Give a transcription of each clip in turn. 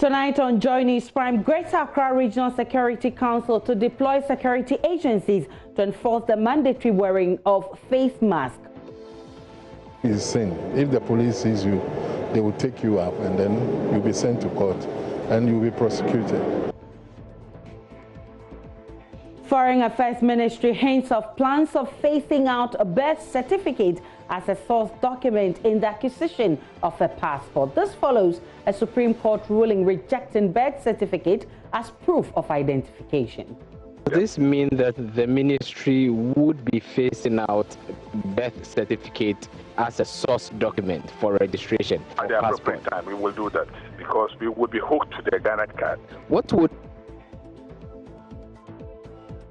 Tonight on Joynews Prime, Greater Accra Regional Security Council to deploy security agencies to enforce the mandatory wearing of face mask. It's sin. If the police sees you, they will take you up and then you'll be sent to court and you'll be prosecuted. Foreign Affairs Ministry hints of plans of phasing out a birth certificate as a source document in the acquisition of a passport. This follows a Supreme Court ruling rejecting birth certificate as proof of identification. Does this mean that the ministry would be phasing out birth certificate as a source document for registration? At the appropriate time, we will do that because we would be hooked to the Ghana card. What would...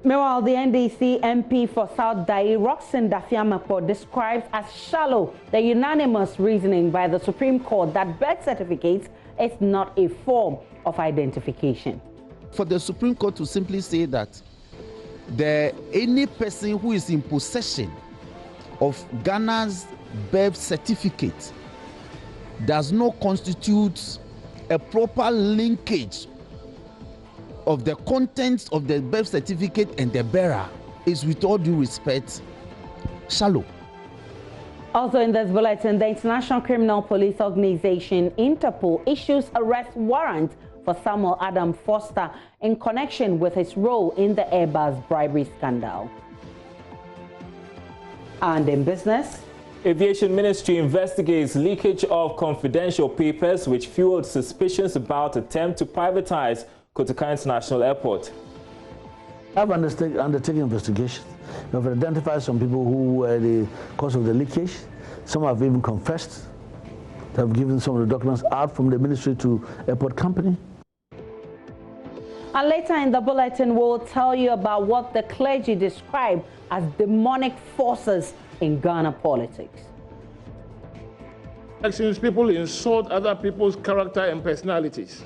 Meanwhile, the NDC MP for South Dai, Roxanne Dafiamapo, describes as shallow the unanimous reasoning by the Supreme Court that birth certificates is not a form of identification. For the Supreme Court to simply say that any person who is in possession of Ghana's birth certificate does not constitute a proper linkage of the contents of the birth certificate and the bearer is, with all due respect, shallow. Also in this bulletin, the International Criminal Police Organization, Interpol, issues arrest warrant for Samuel Adam Foster in connection with his role in the Airbus bribery scandal. And in business, Aviation Ministry investigates leakage of confidential papers which fueled suspicions about attempt to privatize Kotoka International Airport. I've undertaken investigations. We've identified some people who were the cause of the leakage. Some have even confessed. They have given some of the documents out from the ministry to airport company. And later in the bulletin, we'll tell you about what the clergy describe as demonic forces in Ghana politics. Elections, people insult other people's character and personalities.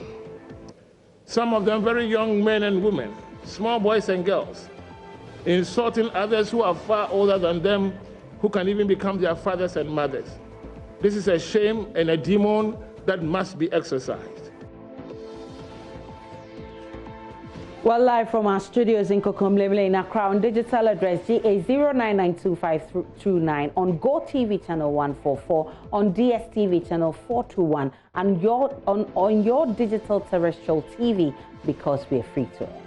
Some of them very young men and women, small boys and girls, insulting others who are far older than them, who can even become their fathers and mothers. This is a shame and a demon that must be exorcised. Well, live from our studios in Kokomlemle in Accra on digital address GA09925229, on GoTV channel 144, on DSTV channel 421, and on your digital terrestrial TV, because we are free to air.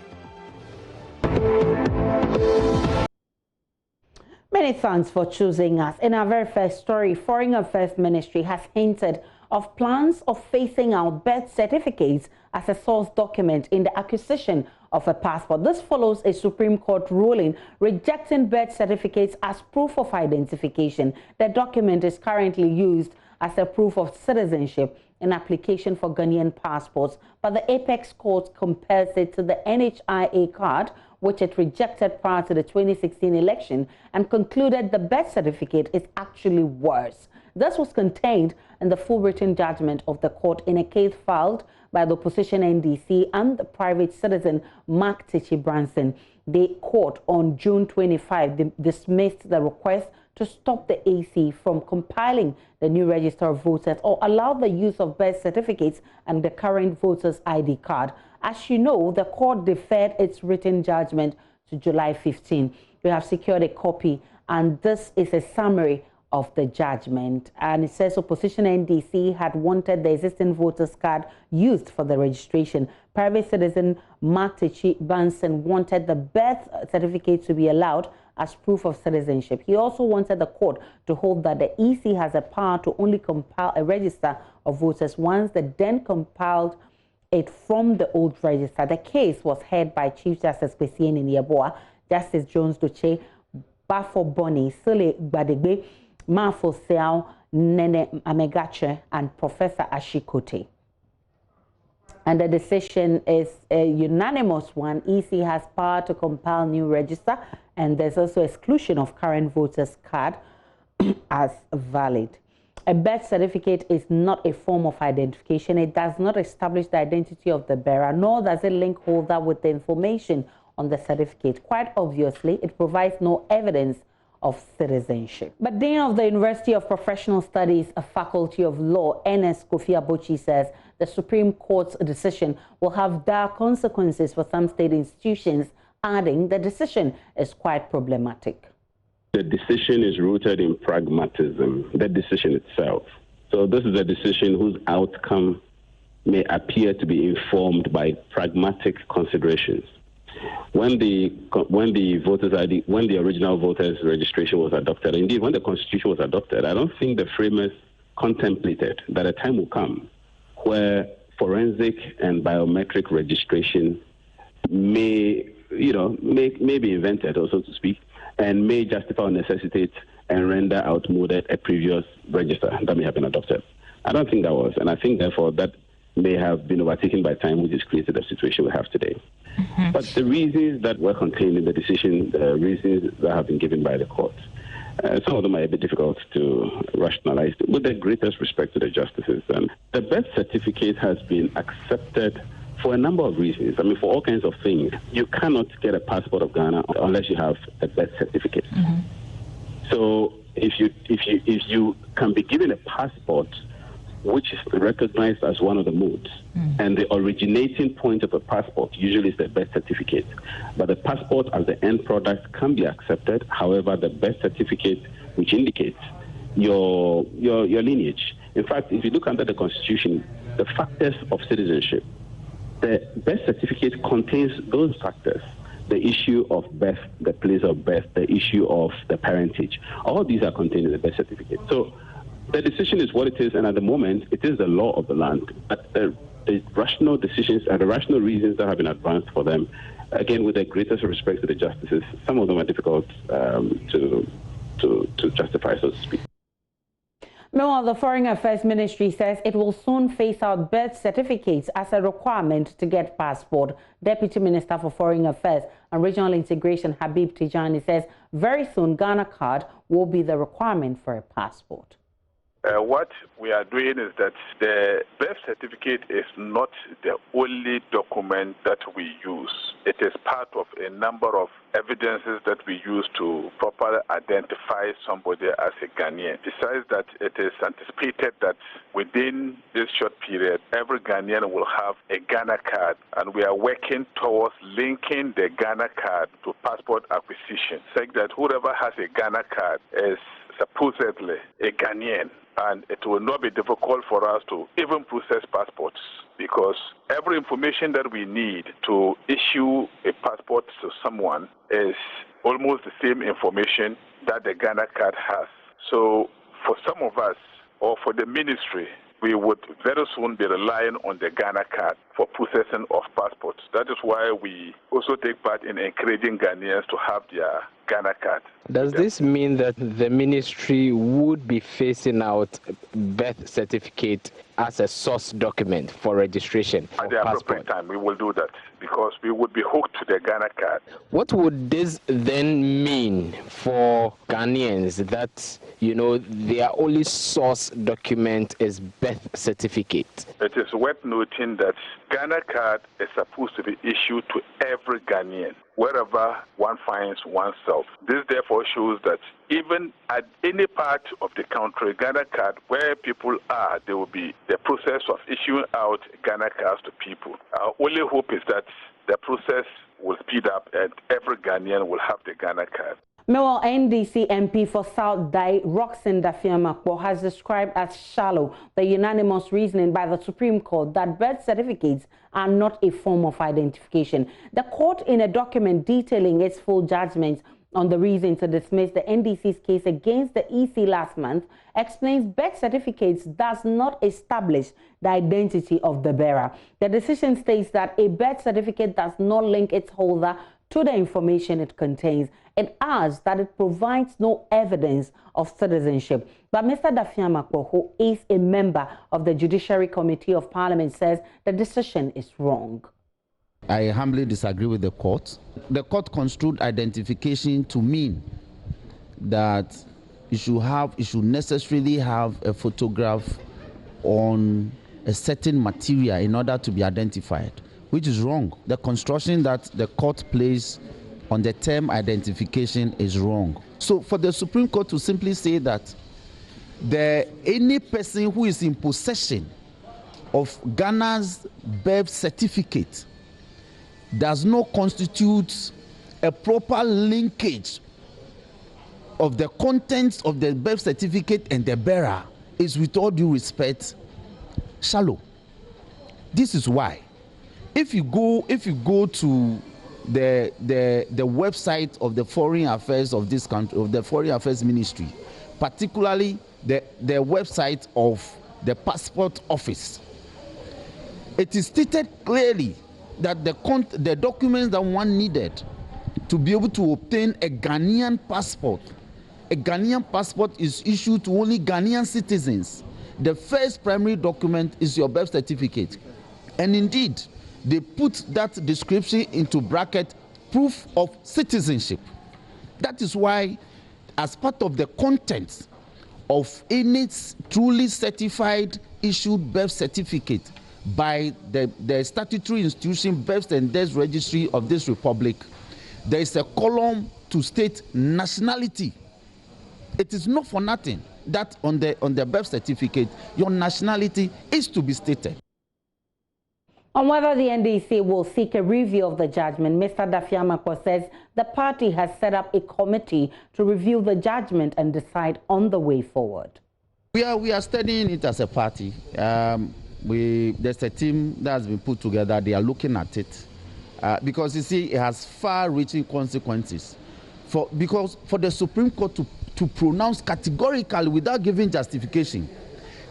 Many thanks for choosing us. In our very first story, Foreign Affairs Ministry has hinted of plans of phasing out birth certificates as a source document in the acquisition of a passport. This follows a Supreme Court ruling rejecting birth certificates as proof of identification. The document is currently used as a proof of citizenship in application for Ghanaian passports, but the Apex Court compares it to the NHIA card, which it rejected prior to the 2016 election, and concluded the birth certificate is actually worse. This was contained in the full written judgment of the court in a case filed by the opposition NDC and the private citizen Mark Tichi Branson. The court on June 25 dismissed the request to stop the AC from compiling the new register of voters or allow the use of birth certificates and the current voter's ID card. As you know, the court deferred its written judgment to July 15. We have secured a copy, and this is a summary of the judgment. And it says opposition NDC had wanted the existing voters card used for the registration. Private citizen Mark Tichi Branson wanted the birth certificate to be allowed as proof of citizenship. He also wanted the court to hold that the EC has a power to only compile a register of voters once the then compiled it from the old register. The case was heard by Chief Justice Kwesieni Nieboa, Justice Jones Doche, Bafo Boni, Sule Gbadegbe, Mafo Seau, Nene Amegache, and Professor Ashikote. And the decision is a unanimous one. EC has power to compile new register, and there's also exclusion of current voters card as valid. A birth certificate is not a form of identification. It does not establish the identity of the bearer, nor does it link holder with the information on the certificate. Quite obviously, it provides no evidence of citizenship. But Dean of the University of Professional Studies, a Faculty of Law, Ernest Kofi Abochi, says the Supreme Court's decision will have dire consequences for some state institutions, adding the decision is quite problematic. The decision is rooted in pragmatism, the decision itself. So this is a decision whose outcome may appear to be informed by pragmatic considerations. When the original voters registration was adopted, indeed when the Constitution was adopted, I don't think the framers contemplated that a time will come where forensic and biometric registration may be invented, or so to speak, and may justify or necessitate and render outmoded a previous register that may have been adopted. I don't think that was, and I think therefore that may have been overtaken by time, which has created the situation we have today. But the reasons that were contained in the decision, the reasons that have been given by the court, some of them are a bit difficult to rationalize with the greatest respect to the justices. And the birth certificate has been accepted for a number of reasons. I mean, for all kinds of things. You cannot get a passport of Ghana unless you have a birth certificate. So if you can be given a passport which is recognized as one of the modes, and the originating point of a passport usually is the birth certificate. But the passport as the end product can be accepted. However, the birth certificate, which indicates your lineage. In fact, if you look under the Constitution, the factors of citizenship, the birth certificate contains those factors. The issue of birth, the place of birth, the issue of the parentage. All these are contained in the birth certificate. So the decision is what it is, and at the moment, it is the law of the land. But the rational decisions and the rational reasons that have been advanced for them, again, with the greatest respect to the justices, some of them are difficult to justify, so to speak. Meanwhile, the Foreign Affairs Ministry says it will soon phase out birth certificates as a requirement to get passport. Deputy Minister for Foreign Affairs and Regional Integration, Habib Tijani, says very soon Ghana card will be the requirement for a passport. What we are doing is that the birth certificate is not the only document that we use. It is part of a number of evidences that we use to properly identify somebody as a Ghanaian. Besides that, it is anticipated that within this short period, every Ghanaian will have a Ghana card, and we are working towards linking the Ghana card to passport acquisition, saying that whoever has a Ghana card is supposedly a Ghanaian, and it will not be difficult for us to even process passports, because every information that we need to issue a passport to someone is almost the same information that the Ghana card has. So for some of us, or for the ministry, we would very soon be relying on the Ghana card for processing of passports. That is why we also take part in encouraging Ghanaians to have their Ghana card. Does this mean that the ministry would be phasing out birth certificate as a source document for registration? At the appropriate time, we will do that, because we would be hooked to the Ghana card. What would this then mean for Ghanaians that, their only source document is birth certificate? It is worth noting that Ghana card is supposed to be issued to every Ghanaian, wherever one finds oneself. This therefore shows that even at any part of the country, Ghana card, where people are, there will be the process of issuing out Ghana cards to people. Our only hope is that the process will speed up and every Ghanaian will have the Ghana card. Meanwhile, NDC MP for South Dai, Roxanne Dafiamakpo, has described as shallow the unanimous reasoning by the Supreme Court that birth certificates are not a form of identification. The court, in a document detailing its full judgment on the reason to dismiss the NDC's case against the EC last month, explains birth certificates does not establish the identity of the bearer. The decision states that a birth certificate does not link its holder to the information it contains. It adds that it provides no evidence of citizenship. But Mr. Dafiamakpo, who is a member of the Judiciary Committee of Parliament, says the decision is wrong. I humbly disagree with the court. The court construed identification to mean that you should necessarily have a photograph on a certain material in order to be identified, which is wrong. The construction that the court placed on the term identification is wrong. So for the Supreme Court to simply say that any person who is in possession of Ghana's birth certificate does not constitute a proper linkage of the contents of the birth certificate and the bearer is, with all due respect, shallow. This is why, if you go to the website of the Foreign Affairs of this country, of the Foreign Affairs Ministry, particularly the website of the Passport Office, it is stated clearly that the documents that one needed to be able to obtain a Ghanaian passport is issued to only Ghanaian citizens. The first primary document is your birth certificate. And indeed, they put that description into bracket, proof of citizenship. That is why, as part of the contents of any truly certified issued birth certificate by the statutory institution Births and Deaths Registry of this Republic, there is a column to state nationality. It is not for nothing that on the birth certificate, your nationality is to be stated. On whether the NDC will seek a review of the judgment, Mr. Dafiamakwa says the party has set up a committee to review the judgment and decide on the way forward. We are studying it as a party. There's a team that has been put together. They are looking at it because, you see, it has far-reaching consequences. Because for the Supreme Court to pronounce categorically, without giving justification,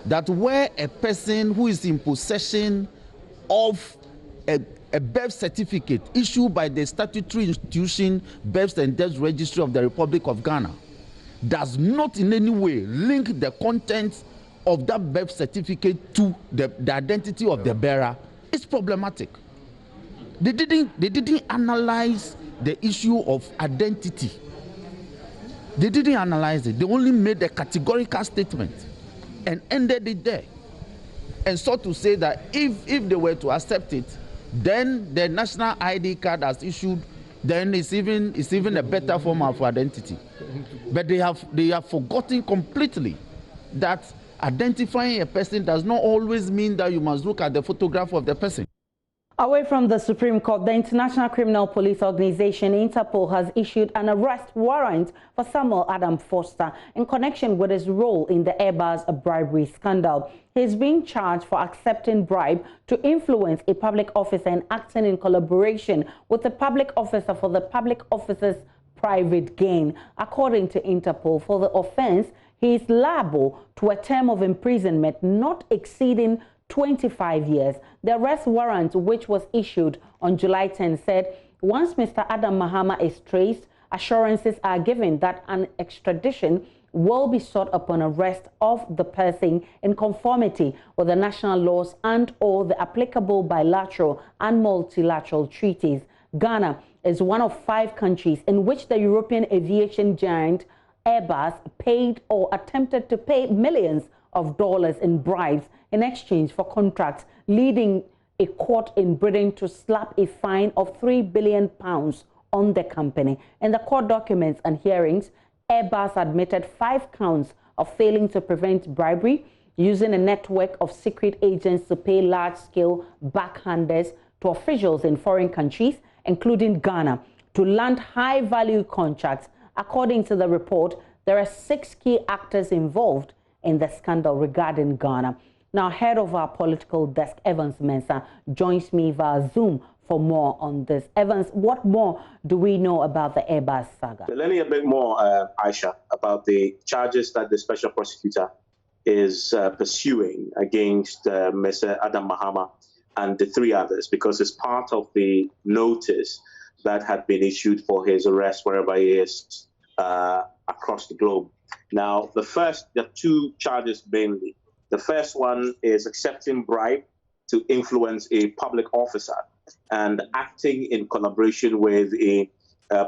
that where a person who is in possession of a birth certificate issued by the statutory institution Births and Deaths Registry of the Republic of Ghana does not in any way link the contents of that birth certificate to the identity of the bearer, is problematic. They didn't analyze the issue of identity. They didn't analyze it. They only made a categorical statement and ended it there. And so to say that if they were to accept it, then the national ID card as issued, then it's even a better form of identity. But they have forgotten completely that identifying a person does not always mean that you must look at the photograph of the person. Away from the Supreme Court, the International Criminal Police Organization, Interpol, has issued an arrest warrant for Samuel Adam Foster in connection with his role in the Airbus bribery scandal. He is being charged for accepting bribe to influence a public officer and acting in collaboration with the public officer for the public officer's private gain. According to Interpol, for the offense, he is liable to a term of imprisonment not exceeding 25 years. The arrest warrant, which was issued on July 10, said once Mr. Adam Mahama is traced, assurances are given that an extradition will be sought upon arrest of the person in conformity with the national laws and/or the applicable bilateral and multilateral treaties. Ghana is one of 5 countries in which the European aviation giant Airbus paid or attempted to pay millions of dollars in bribes in exchange for contracts, leading a court in Britain to slap a fine of £3 billion on the company. In the court documents and hearings, Airbus admitted 5 counts of failing to prevent bribery, using a network of secret agents to pay large-scale backhanders to officials in foreign countries, including Ghana, to land high-value contracts. According to the report, there are 6 key actors involved in the scandal regarding Ghana. Now, head of our political desk, Evans Mensah, joins me via Zoom for more on this. Evans, what more do we know about the Airbus saga? Learning a bit more, Aisha, about the charges that the special prosecutor is pursuing against Mr. Adam Mahama and the 3 others, because it's part of the notice that had been issued for his arrest wherever he is across the globe. Now, there are 2 charges mainly. The first one is accepting bribe to influence a public officer and acting in collaboration with a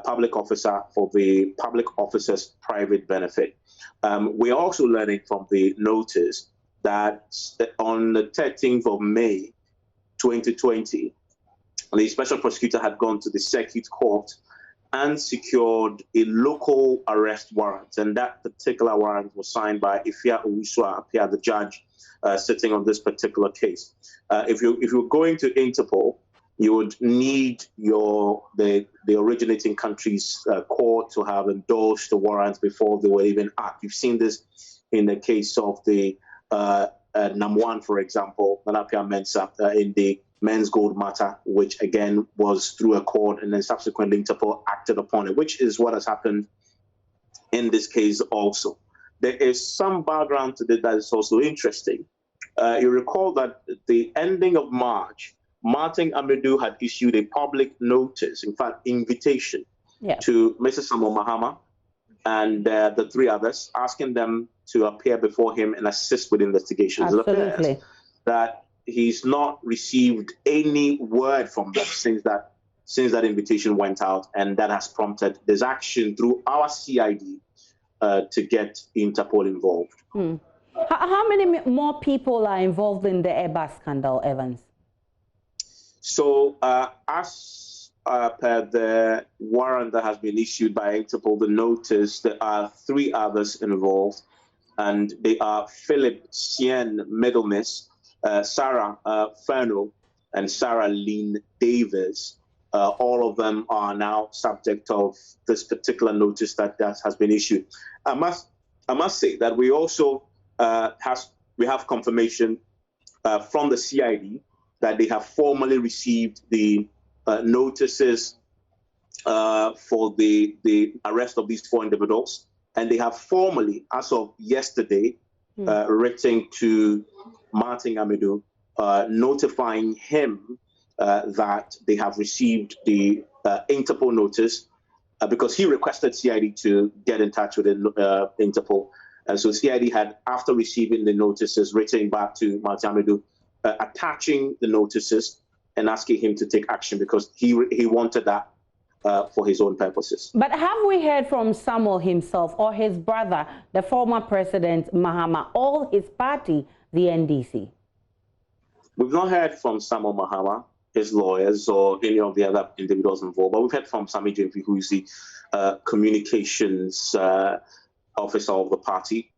public officer for the public officer's private benefit. We're also learning from the notice that on the 13th of May, 2020, the special prosecutor had gone to the circuit court and secured a local arrest warrant. And that particular warrant was signed by Ifia Owusua Apia, the judge sitting on this particular case. If you're going to Interpol, you would need the originating country's court to have endorsed the warrant before they will even act. You've seen this in the case of the Namwan, for example, Manapia Mensa, in the men's gold matter, which again was through a court, and then subsequently Interpol acted upon it, which is what has happened in this case also. There is some background to this that is also interesting. You recall that at the ending of March, Martin Amedu had issued a public notice, in fact, invitation to Mr. Samuel Mahama and the three others, asking them to appear before him and assist with investigations. Absolutely. It appears that he's not received any word from them since that invitation went out, and that has prompted this action through our CID to get Interpol involved. How many more people are involved in the Airbus scandal, Evans? So, as per the warrant that has been issued by Interpol, the notice, there are three others involved, and they are Philip Sien Middlemiss, Sarah Ferno, and Sarah Lynn Davis. All of them are now subject of this particular notice that has been issued. I must say that we also have confirmation from the CID that they have formally received the notices for the arrest of these four individuals, and they have formally, as of yesterday, written to Martin Amedu, notifying him that they have received the Interpol notice because he requested CID to get in touch with Interpol. And so CID had, after receiving the notices, written back to Martin Amedu, attaching the notices and asking him to take action because he wanted that for his own purposes. But have we heard from Samuel himself or his brother, the former president Mahama, or his party, the NDC? We've not heard from Samuel Mahama, his lawyers, or any of the other individuals involved, but we've heard from Sami Jemfi, who is the communications officer of the party.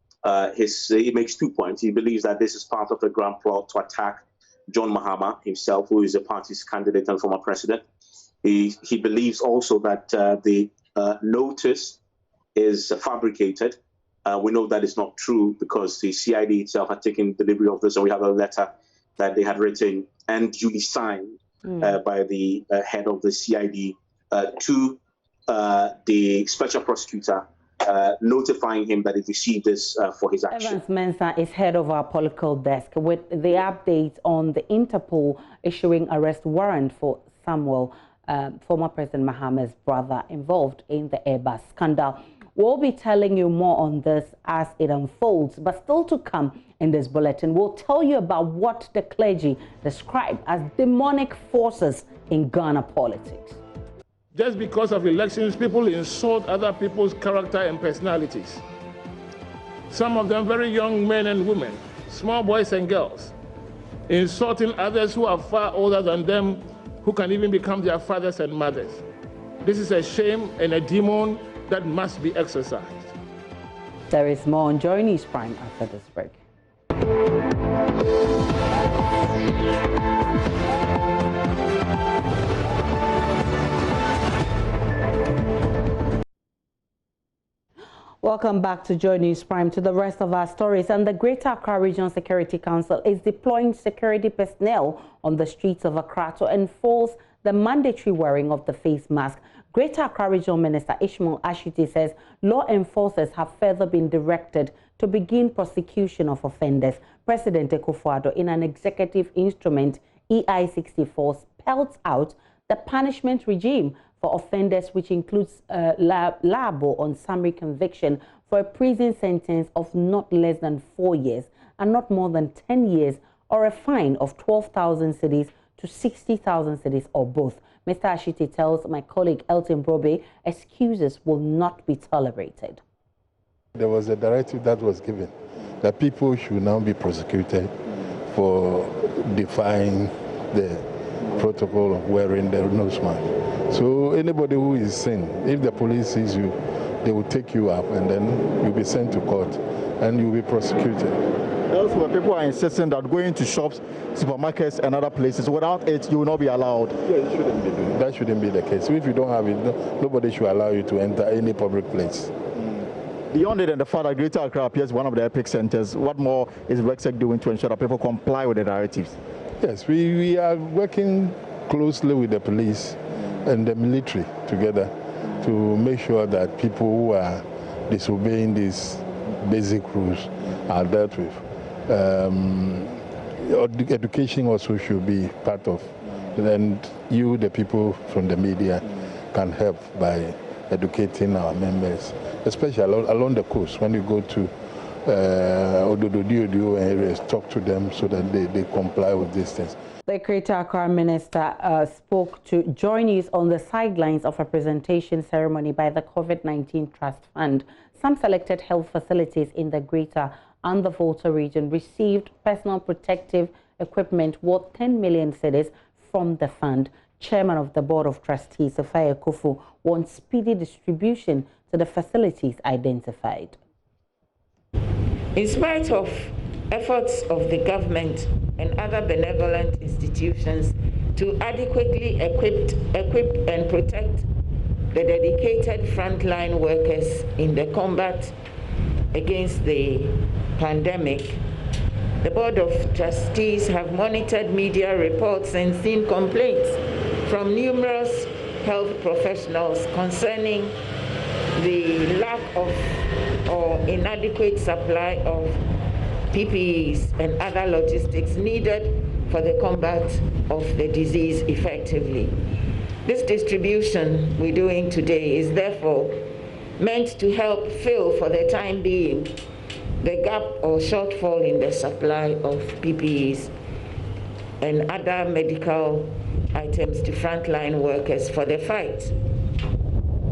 He makes 2 points. He believes that this is part of a grand plot to attack John Mahama himself, who is the party's candidate and former president. He believes also that the notice is fabricated. We know that is not true because the CID itself had taken delivery of this, and we have a letter that they had written and duly signed by the head of the CID to the special prosecutor, notifying him that he received this for his action. Evans Mensah is head of our political desk with the updates on the Interpol issuing arrest warrant for Samuel, former President Mahama's brother, involved in the Airbus scandal. We'll be telling you more on this as it unfolds, but still to come in this bulletin, we'll tell you about what the clergy described as demonic forces in Ghana politics. Just because of elections, people insult other people's character and personalities. Some of them very young men and women, small boys and girls, insulting others who are far older than them, who can even become their fathers and mothers. This is a shame and a demon that must be exorcised. There is more on Joynews Prime after this break. Welcome back to Joynews Prime. To the rest of our stories, and the Greater Accra Regional Security Council is deploying security personnel on the streets of Accra to enforce the mandatory wearing of the face mask. Greater Accra Regional Minister Ishmael Ashiti says law enforcers have further been directed to begin prosecution of offenders. President Akufo-Addo, in an executive instrument, EI-64, spells out the punishment regime for offenders, which includes liable on summary conviction for a prison sentence of not less than 4 years and not more than 10 years, or a fine of 12,000 cedis to 60,000 cedis, or both. Mr. Ashiti tells my colleague Elton Brobe excuses will not be tolerated. There was a directive that was given that people should now be prosecuted for defying the protocol of wearing the nose mask. So anybody who is seen, if the police sees you, they will take you up and then you'll be sent to court and you'll be prosecuted. Elsewhere, people are insisting that going to shops, supermarkets and other places, without it, you will not be allowed. Yeah, it shouldn't be. That shouldn't be the case. So if you don't have it, nobody should allow you to enter any public place. Beyond it and the fact that Greater Accra appears one of the epic centers, what more is RECSEC doing to ensure that people comply with the directives? Yes, we are working closely with the police and the military together to make sure that people who are disobeying these basic rules are dealt with. Education also should be part of, and you, the people from the media, can help by educating our members, especially along the coast. When you go to Ododo areas, talk to them so that they comply with these things. The Greater Accra Minister spoke to Joynews on the sidelines of a presentation ceremony by the COVID-19 Trust Fund. Some selected health facilities in the Greater and the Volta region received personal protective equipment worth 10 million cedis from the fund. Chairman of the Board of Trustees, Sophia Kufu, wants speedy distribution to the facilities identified. In spite of efforts of the government and other benevolent institutions to adequately equip and protect the dedicated frontline workers in the combat against the pandemic, the Board of Trustees have monitored media reports and seen complaints from numerous health professionals concerning the lack of or inadequate supply of PPEs and other logistics needed for the combat of the disease effectively. This distribution we're doing today is therefore meant to help fill for the time being the gap or shortfall in the supply of PPEs and other medical items to frontline workers for the fight,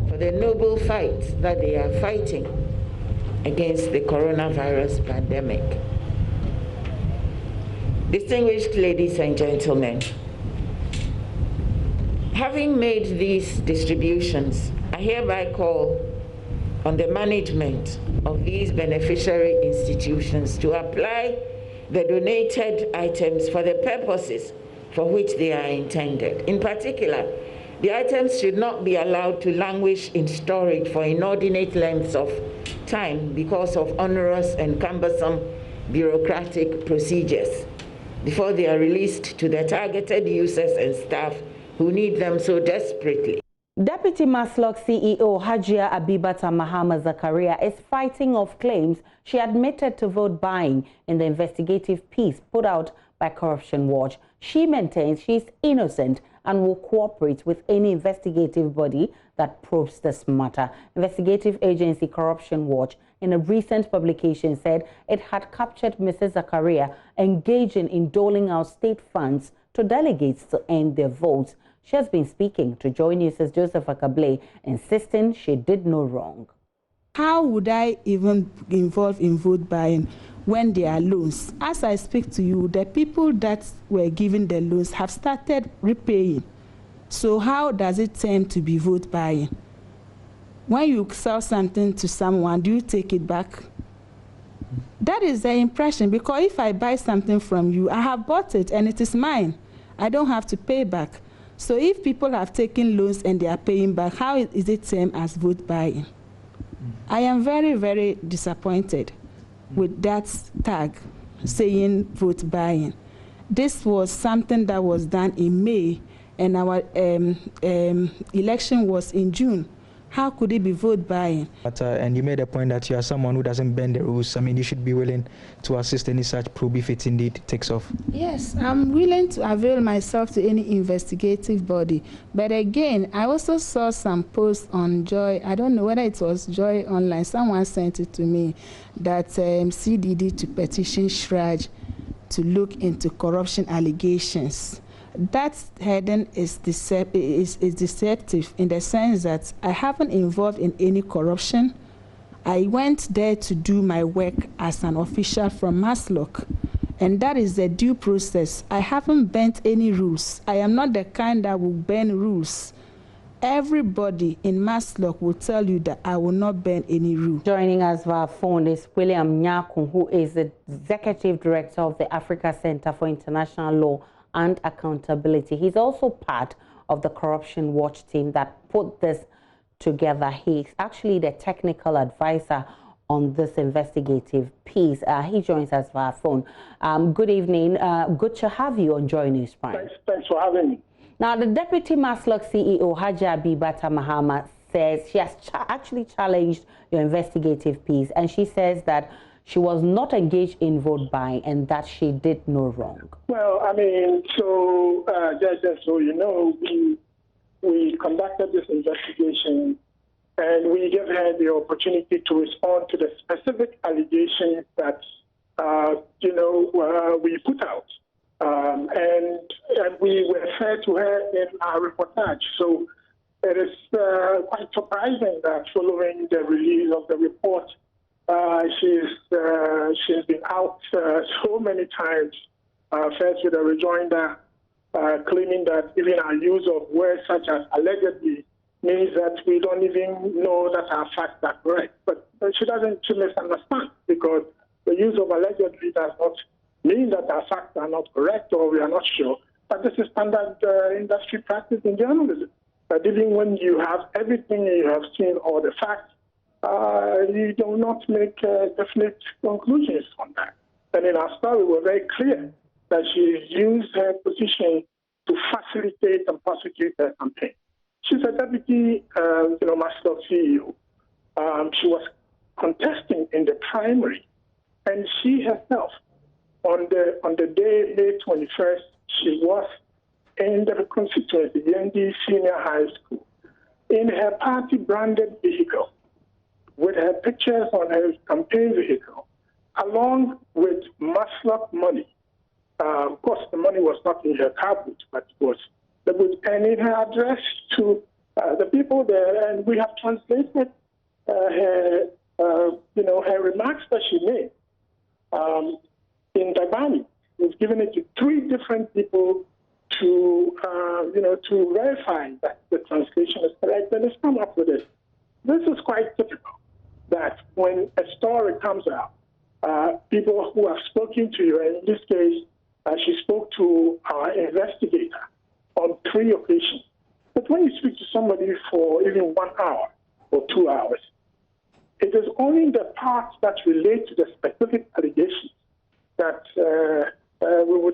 for the noble fight that they are fighting against the coronavirus pandemic. Distinguished ladies and gentlemen, having made these distributions, I hereby call on the management of these beneficiary institutions to apply the donated items for the purposes for which they are intended. In particular, the items should not be allowed to languish in storage for inordinate lengths of time because of onerous and cumbersome bureaucratic procedures before they are released to the targeted users and staff who need them so desperately. Deputy Maslok CEO Hajia Abibata Mahama Zakaria is fighting off claims she admitted to vote buying in the investigative piece put out by Corruption Watch. She maintains she is innocent and will cooperate with any investigative body that probes this matter. Investigative agency Corruption Watch, in a recent publication, said it had captured Mrs. Zakaria engaging in doling out state funds to delegates to earn their votes. She has been speaking to Joynews' Joseph Akable, insisting she did no wrong. How would I even involve in vote buying when there are loans? As I speak to you, the people that were given the loans have started repaying. So how does it tend to be vote buying? When you sell something to someone, do you take it back? That is the impression, because if I buy something from you, I have bought it and it is mine. I don't have to pay back. So if people have taken loans and they are paying back, how is it same as vote buying? I am very, very disappointed with that tag saying vote buying. This was something that was done in May, and our election was in June. How could it be vote buying? But, and you made a point that you are someone who doesn't bend the rules. I mean, you should be willing to assist any such probe if it indeed takes off. Yes, I'm willing to avail myself to any investigative body. But again, I also saw some posts on Joy. I don't know whether it was Joy Online. Someone sent it to me that CDD to petition Shraj to look into corruption allegations. That heading is deceptive in the sense that I haven't involved in any corruption. I went there to do my work as an official from Maslok, And that is the due process. I haven't bent any rules. I am not the kind that will bend rules. Everybody in Maslock will tell you that I will not bend any rule. Joining us via phone is William Nyakun, who is the Executive Director of the Africa Center for International Law and Accountability. He's also part of the Corruption Watch team that put this together. He's actually the technical advisor on this investigative piece. He joins us via phone. Good evening. Good to have you on Joynews Prime. Thanks for having me. Now, the Deputy Maslock CEO, Hajia Abibata Mahama, says she has actually challenged your investigative piece, and she says that she was not engaged in vote buying and that she did no wrong. Well, I mean, so just so you know, we conducted this investigation and we gave her the opportunity to respond to the specific allegations that, we put out. And we were fair to her in our reportage. So it is quite surprising that following the release of the report, she's been out so many times, first with a rejoinder, claiming that even our use of words such as allegedly means that we don't even know that our facts are correct. But she misunderstand, because the use of allegedly does not mean that our facts are not correct or we are not sure. But this is standard industry practice in journalism. That even when you have everything, you have seen all the facts, you do not make definite conclusions on that. And in our story, we're very clear that she used her position to facilitate and prosecute her campaign. She's a deputy, Maslock CEO. She was contesting in the primary, and she herself, on the day, May 21st, she was in the constituency, the ND Senior High School, in her party-branded vehicle, with her pictures on her campaign vehicle, along with Maslock money. Of course, the money was not in her car boot, but it was the boot, and in her address to the people there. And we have translated her remarks that she made in Dabani. We've given it to 3 different people to verify that the translation is correct, and it's come up with it. This is quite typical, that when a story comes out, people who have spoken to you, and in this case, she spoke to our investigator on 3 occasions. But when you speak to somebody for even 1 hour or 2 hours, it is only the parts that relate to the specific allegations that we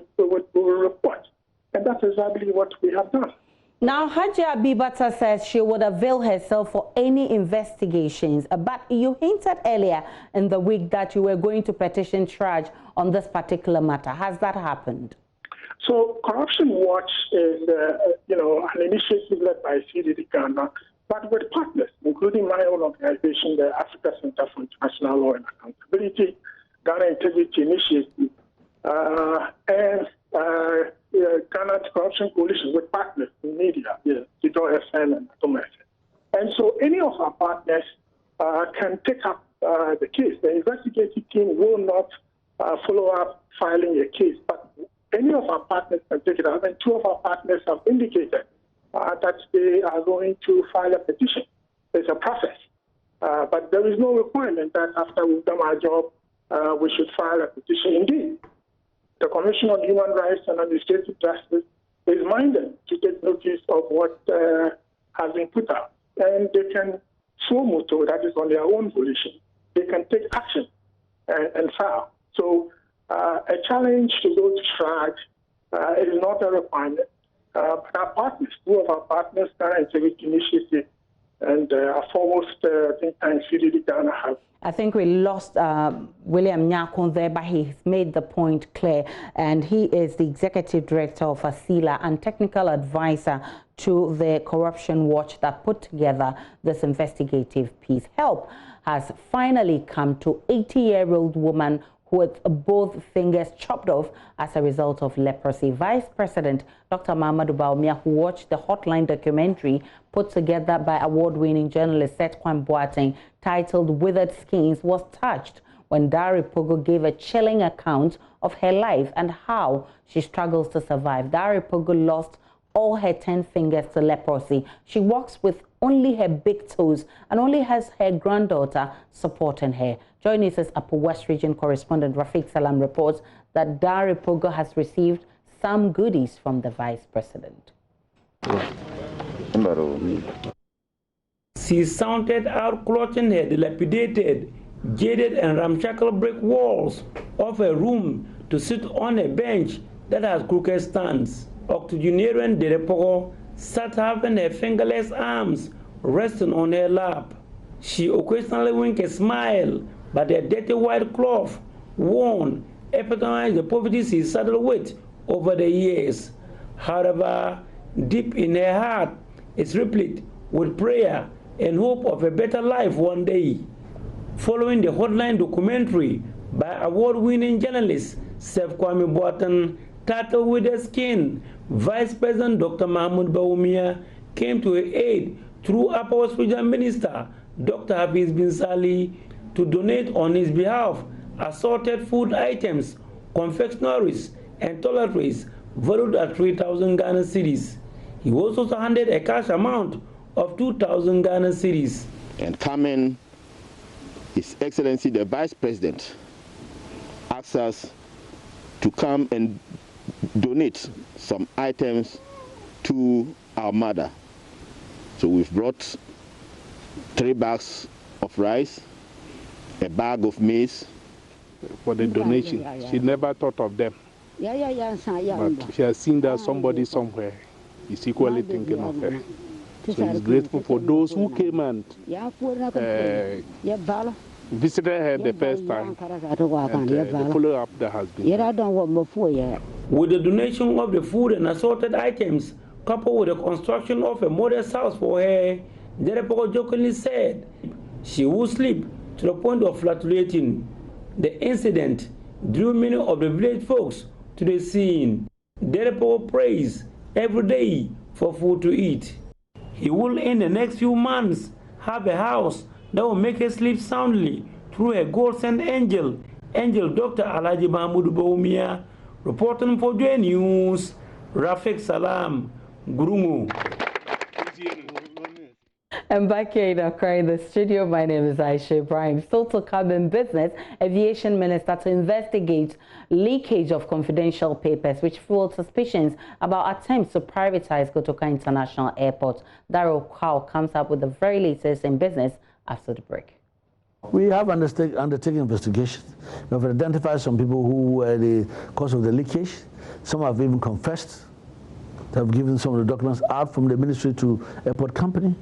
will report. And that's exactly what we have done. Now, Hajia Abibata says she would avail herself for any investigations, but you hinted earlier in the week that you were going to petition charge on this particular matter. Has that happened? So, Corruption Watch is, an initiative led by CDD Ghana, but with partners, including my own organization, the Africa Center for International Law and Accountability, Ghana Integrity Initiative, and Ghana Corruption Coalition with partners in media, Tito FM and Atom FM. And so any of our partners can take up the case. The investigative team will not follow up filing a case, but any of our partners can take it up. And 2 of our partners have indicated that they are going to file a petition. There's a process. But there is no requirement that after we've done our job, we should file a petition. Indeed, the Commission on Human Rights and Administrative Justice is minded to take notice of what has been put out. And they can suo motu, that is on their own volition. They can take action and file. So a challenge to go to charge is not a requirement. But our partners, 2 of our partners, Ghana Integrity Initiative and our foremost think tank, CDD Ghana, have. I think we lost William Nyakun there, but he's made the point clear. And he is the Executive Director of ASILA and Technical Advisor to the Corruption Watch that put together this investigative piece. Help has finally come to 80-year-old woman with both fingers chopped off as a result of leprosy. Vice President Dr. Mahamadou Bawumia, who watched the Hotline documentary put together by award-winning journalist Seth Kwan Boateng titled Withered Skins, was touched when when Dare Pogo gave a chilling account of her life and how she struggles to survive. Dare Pogo lost all her 10 fingers to leprosy. She walks with only her big toes and only has her granddaughter supporting her. Joynews' Upper West Region correspondent Rafiq Salam reports that Dare Pogo has received some goodies from the Vice President. She sounded out clutching her dilapidated, jaded and ramshackle brick walls of a room to sit on a bench that has crooked stands. Octogenarian Dare Pogo sat having her fingerless arms resting on her lap. She occasionally winked a smile, but her dirty white cloth worn epitomized the poverty she saddled with over the years. However, deep in her heart is replete with prayer and hope of a better life one day. Following the Hotline documentary by award-winning journalist Sef Kwame Boateng, titled With the Skin, Vice President Dr. Mahmoud Bawumia came to her aid through Upper West Region Minister Dr. Hafiz Bin Sali to donate on his behalf assorted food items, confectionaries, and toiletries valued at 3,000 Ghana cedis. He also handed a cash amount of 2,000 Ghana cedis. And coming, His Excellency the Vice President asked us to come and donate some items to our mother. So we've brought 3 bags of rice, a bag of maize. For the donation, she never thought of them. But she has seen that somebody somewhere is equally thinking of her. So she's grateful for those who came and visited her the first time, and the follow-up that has been done. With the donation of the food and assorted items, coupled with the construction of a modest house for her, Dare Pogo jokingly said she would sleep to the point of flatulating. The incident drew many of the village folks to the scene. Dare Pogo prays every day for food to eat. He will in the next few months have a house that will make her sleep soundly through a gold-sent angel, Dr. Alhaji Mahmoud Bawumia. Reporting for Joynews, Rafiq Salam, Gurumu. And back here in Accra in the studio, my name is Aisha Ibrahim. Still to come in business, Aviation Minister to investigate leakage of confidential papers which fueled suspicions about attempts to privatize Kotoka International Airport. Daryl Kwao comes up with the very latest in business after the break. We have undertaken investigations. We have identified some people who were the cause of the leakage. Some have even confessed. They have given some of the documents out from the ministry to airport company.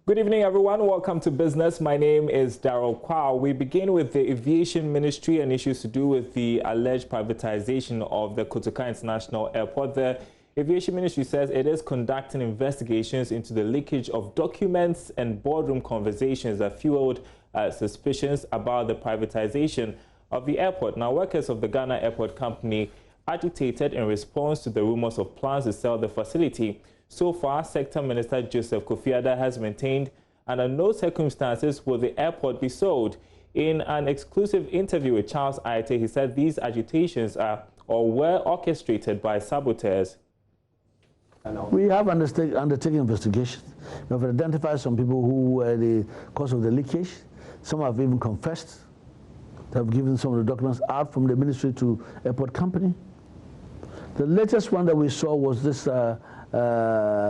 Good evening, everyone. Welcome to Business. My name is Daryl Kwao. We begin with the Aviation Ministry and issues to do with the alleged privatization of the Kotoka International Airport. The Aviation Ministry says it is conducting investigations into the leakage of documents and boardroom conversations that fueled suspicions about the privatization of the airport. Now, workers of the Ghana Airport Company agitated in response to the rumors of plans to sell the facility. So far, Sector Minister Joseph Kofiada has maintained under no circumstances will the airport be sold. In an exclusive interview with Charles Aite, he said these agitations are or were orchestrated by saboteurs. We have undertaken investigations. We have identified some people who were the cause of the leakage. Some have even confessed. They have given some of the documents out from the ministry to airport company. The latest one that we saw was this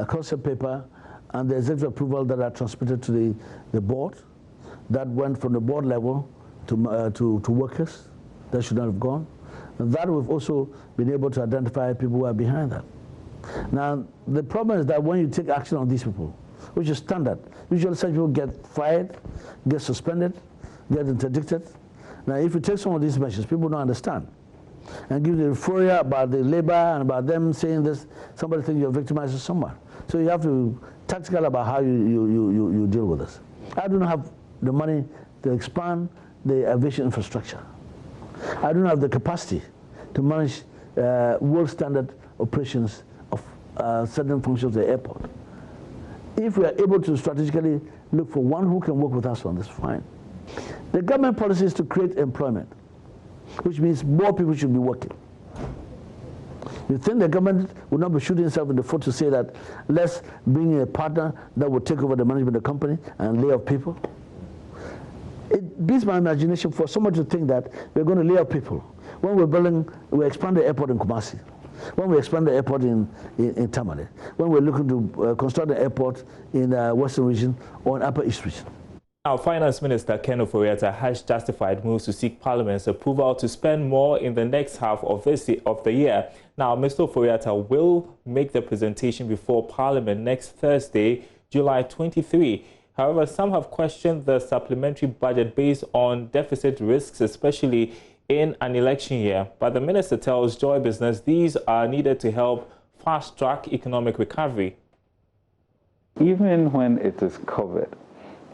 concept paper and the executive approval that are transmitted to the board. That went from the board level to workers that should not have gone. And that we've also been able to identify people who are behind that. Now, the problem is that when you take action on these people, which is standard, usually such people get fired, get suspended, get interdicted. Now, if you take some of these measures, people don't understand. And give the euphoria about the labor and about them saying this, somebody thinks you're victimizing someone. So you have to be tactical about how you deal with this. I do not have the money to expand the aviation infrastructure. I don't have the capacity to manage world standard operations of certain functions of the airport. If we are able to strategically look for one who can work with us on this, fine. The government policy is to create employment, which means more people should be working. You think the government will not be shooting itself in the foot to say that let's bring a partner that will take over the management of the company and lay off people? It beats my imagination for someone to think that we're going to lay off people when we expand the airport in Kumasi, when we expand the airport in Tamale, when we're looking to construct the airport in the Western region or in Upper East region. Now, Finance Minister Ken Ofori-Atta has justified moves to seek Parliament's approval to spend more in the next half of the year. Now, Mr. Ofori-Atta will make the presentation before Parliament next Thursday, July 23. However, some have questioned the supplementary budget based on deficit risks, especially in an election year. But the minister tells Joy Business these are needed to help fast-track economic recovery. Even when it is covered,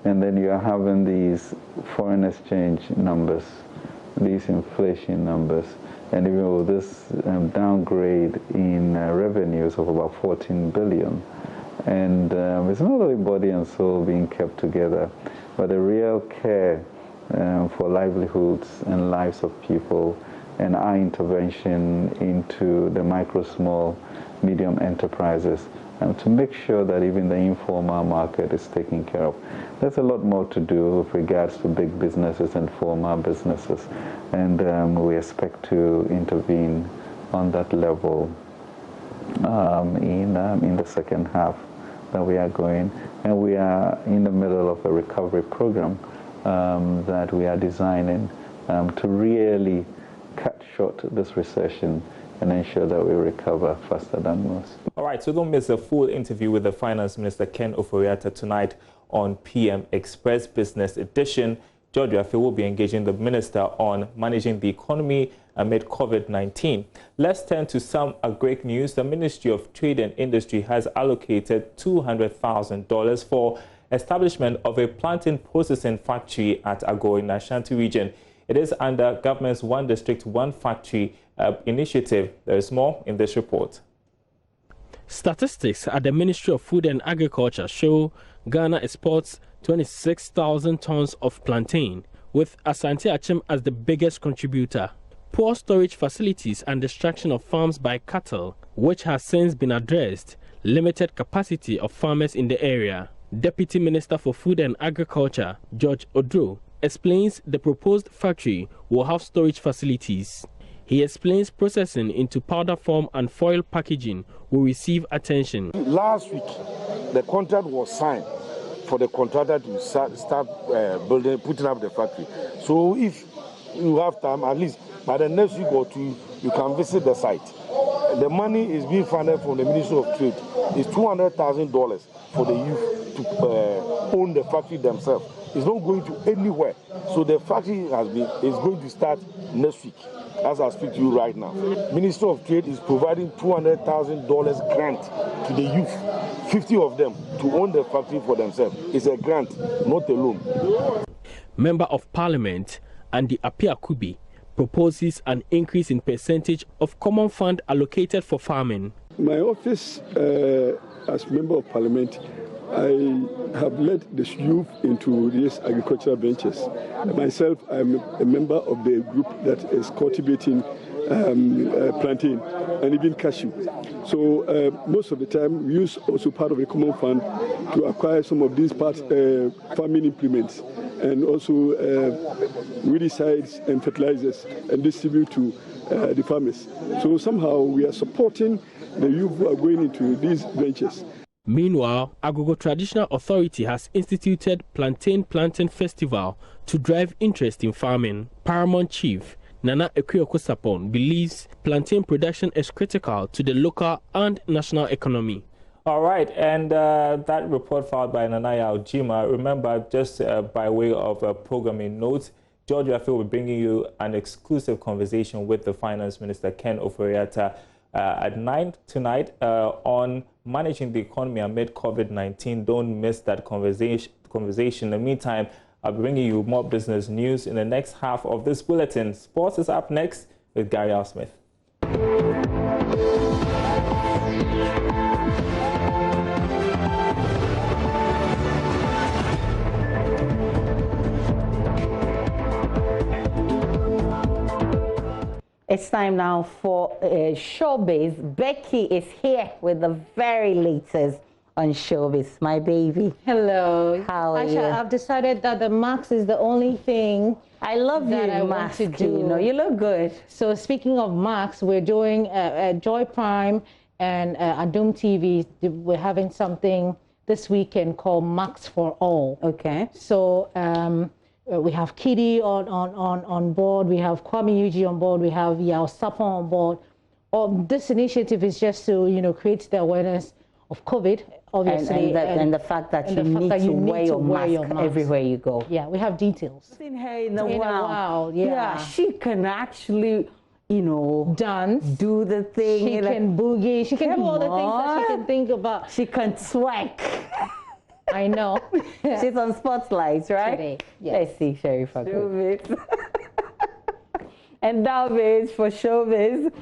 and then you are having these foreign exchange numbers, these inflation numbers, and even with this downgrade in revenues of about 14 billion. And it's not only body and soul being kept together, but the real care for livelihoods and lives of people, and our intervention into the micro, small, medium enterprises, to make sure that even the informal market is taken care of. There's a lot more to do with regards to big businesses and formal businesses, and we expect to intervene on that level in the second half that we are going. And we are in the middle of a recovery program that we are designing to really cut short this recession and ensure that we recover faster than most. All right, so don't miss a full interview with the Finance Minister Ken Ofori-Atta tonight on PM Express Business Edition. George Afe will be engaging the minister on managing the economy amid COVID-19. Let's turn to some great news. The Ministry of Trade and Industry has allocated $200,000 for establishment of a plantain processing factory at Ago in Ashanti region. It is under government's One District, One Factory initiative. There is more in this report. Statistics at the Ministry of Food and Agriculture show Ghana exports 26,000 tons of plantain, with Asante Achem as the biggest contributor. Poor storage facilities and destruction of farms by cattle, which has since been addressed, limited capacity of farmers in the area. Deputy Minister for Food and Agriculture, George Odro, explains the proposed factory will have storage facilities. He explains processing into powder form and foil packaging will receive attention. Last week, the contract was signed for the contractor to start putting up the factory. So if you have time, at least by the next week or two, you can visit the site. The money is being funded from the Ministry of Trade. It's $200,000 for the youth to own the factory themselves. It's not going to anywhere. So the factory is going to start next week, as I speak to you right now. Ministry of Trade is providing $200,000 grant to the youth, 50 of them, to own the factory for themselves. It's a grant, not a loan. Member of Parliament Andy Appiah-Kubi proposes an increase in percentage of common fund allocated for farming. My office as Member of Parliament, I have led the youth into these agricultural ventures. Myself, I'm a member of the group that is cultivating plantain and even cashew. So most of the time, we use also part of the common fund to acquire some of these farming implements and also weedicides and fertilizers and distribute to the farmers. So somehow we are supporting the youth who are going into these ventures. Meanwhile, Agogo Traditional Authority has instituted Plantain Planting Festival to drive interest in farming. Paramount Chief Nana Ekuyoku-Sapon believes plantain production is critical to the local and national economy. All right, and that report filed by Nanaya Ojima. Remember, just by way of a programming note, George Afe will be bringing you an exclusive conversation with the Finance Minister Ken Ofori-Atta at 9 tonight on managing the economy amid COVID-19. Don't miss that conversation. In the meantime, I'll be bringing you more business news in the next half of this bulletin. Sports is up next with Gary L. Smith. It's time now for Showbiz. Becky is here with the very latest on Showbiz, my baby. Hello. How are Aisha, you? I've decided that the mask is the only thing I love that you I want to do. You know, you look good. So speaking of masks, we're doing Joy Prime and Adum TV. We're having something this weekend called Masks for All. Okay. So we have Kitty on board. We have Kwame Yuji on board. We have Yao Sapon on board. This initiative is just to create the awareness of COVID, obviously, and the fact that you need to wear your mask everywhere you go. Yeah, we have details. I've seen her in a while. Yeah, she can actually, dance, do the thing. She can boogie. She can do all the things that she can think about. She can twerk. I know. She's on Spotlights, right? Today, yes. Let's see, Sharifa. Showbiz. And that is for Showbiz.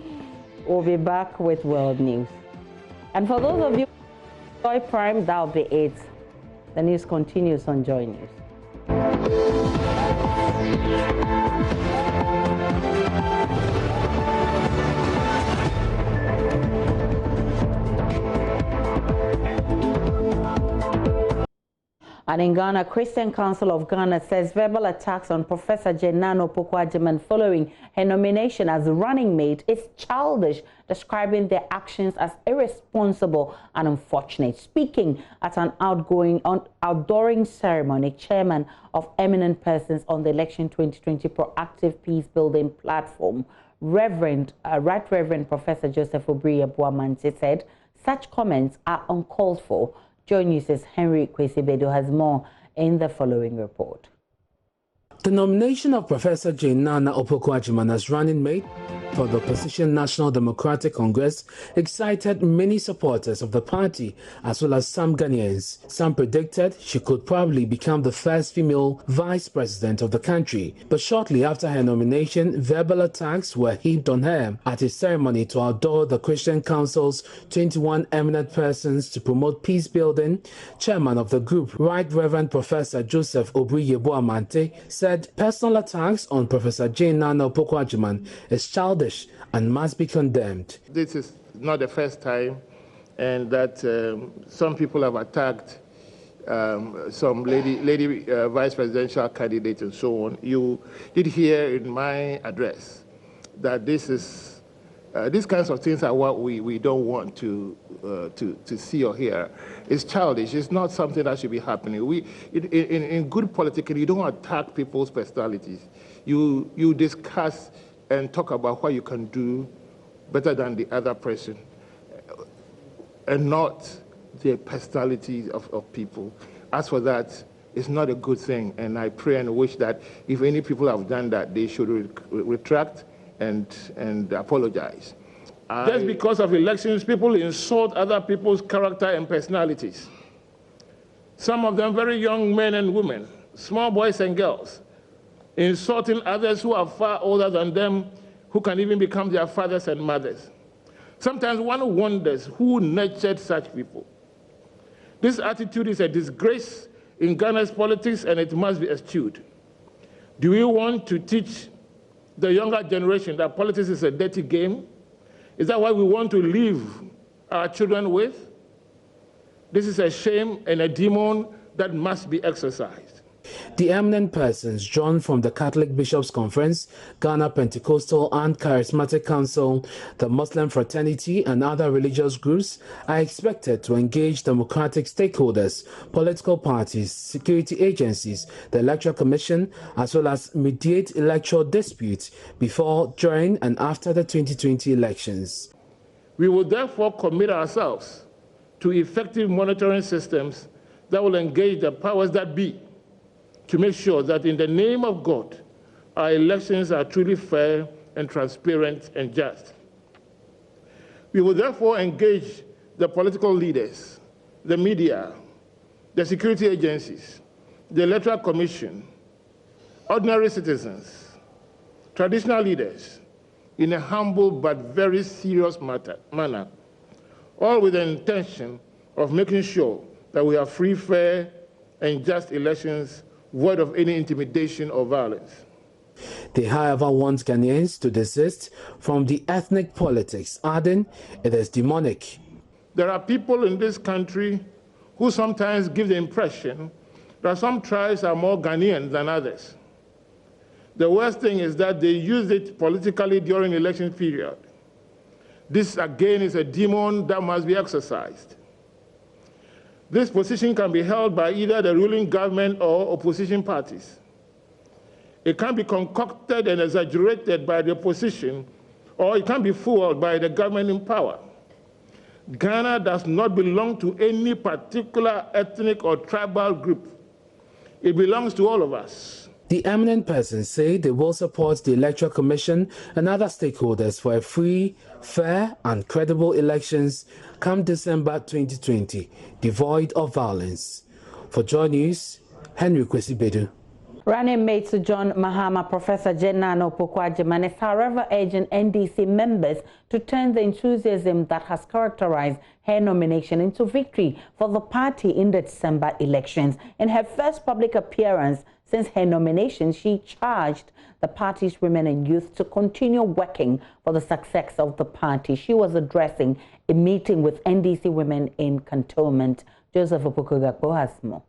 We'll be back with world news. And for those of you Joy Prime, that'll be it. The news continues on Joynews. And in Ghana, Christian Council of Ghana says verbal attacks on Professor Jenano Opoku-Agyeman following her nomination as running mate is childish, describing their actions as irresponsible and unfortunate. Speaking at an outdooring ceremony, chairman of Eminent Persons on the Election 2020 Proactive Peace Building Platform, Right Reverend Professor Joseph Obri-Yeboah-Manteh said such comments are uncalled for. Joynews' Henry Kwesibedo has more in the following report. The nomination of Professor Jenano Opoku-Agyeman as running mate for the opposition National Democratic Congress excited many supporters of the party as well as some Ghanaians. Some predicted she could probably become the first female vice president of the country. But shortly after her nomination, verbal attacks were heaped on her at a ceremony to outdoor the Christian Council's 21 eminent persons to promote peace building. Chairman of the group, Right Reverend Professor Joseph Obri-Yeboah-Manteh, said personal attacks on Professor Jenano Opoku-Agyeman is childish and must be condemned. This is not the first time, and that some people have attacked some lady vice presidential candidate and so on. You did hear in my address that this is these kinds of things are what we don't want to see or hear. It's childish. It's not something that should be happening. In good politics, you don't attack people's personalities. You discuss and talk about what you can do better than the other person, and not the personalities of people. As for that, it's not a good thing, and I pray and wish that if any people have done that, they should retract and apologize. Just because of elections, people insult other people's character and personalities. Some of them very young men and women, small boys and girls, insulting others who are far older than them, who can even become their fathers and mothers. Sometimes one wonders who nurtured such people. This attitude is a disgrace in Ghana's politics, and it must be eschewed. Do we want to teach the younger generation that politics is a dirty game? Is that what we want to leave our children with? This is a shame and a demon that must be exorcised. The eminent persons drawn from the Catholic Bishops' Conference, Ghana Pentecostal and Charismatic Council, the Muslim fraternity and other religious groups are expected to engage democratic stakeholders, political parties, security agencies, the Electoral Commission, as well as mediate electoral disputes before, during and after the 2020 elections. We will therefore commit ourselves to effective monitoring systems that will engage the powers that be to make sure that in the name of God, our elections are truly fair and transparent and just. We will therefore engage the political leaders, the media, the security agencies, the Electoral Commission, ordinary citizens, traditional leaders, in a humble but very serious manner, all with the intention of making sure that we have free, fair, and just elections void of any intimidation or violence. They, however, want Ghanaians to desist from the ethnic politics, adding it is demonic. There are people in this country who sometimes give the impression that some tribes are more Ghanaian than others. The worst thing is that they use it politically during election period. This, again, is a demon that must be exorcised. This position can be held by either the ruling government or opposition parties. It can be concocted and exaggerated by the opposition, or it can be fueled by the government in power. Ghana does not belong to any particular ethnic or tribal group. It belongs to all of us. The eminent persons say they will support the Electoral Commission and other stakeholders for a free, fair and credible elections come December 2020, devoid of violence. For Joynews, Henry Kwesi-Bedu. Running mate to John Mahama, Professor Jainana Opoku-Agyeman is however urging NDC members to turn the enthusiasm that has characterized her nomination into victory for the party in the December elections. In her first public appearance since her nomination, she charged the party's women and youth to continue working for the success of the party. She was addressing a meeting with NDC women in Cantonment. Joseph Opoku-Agyeman has more.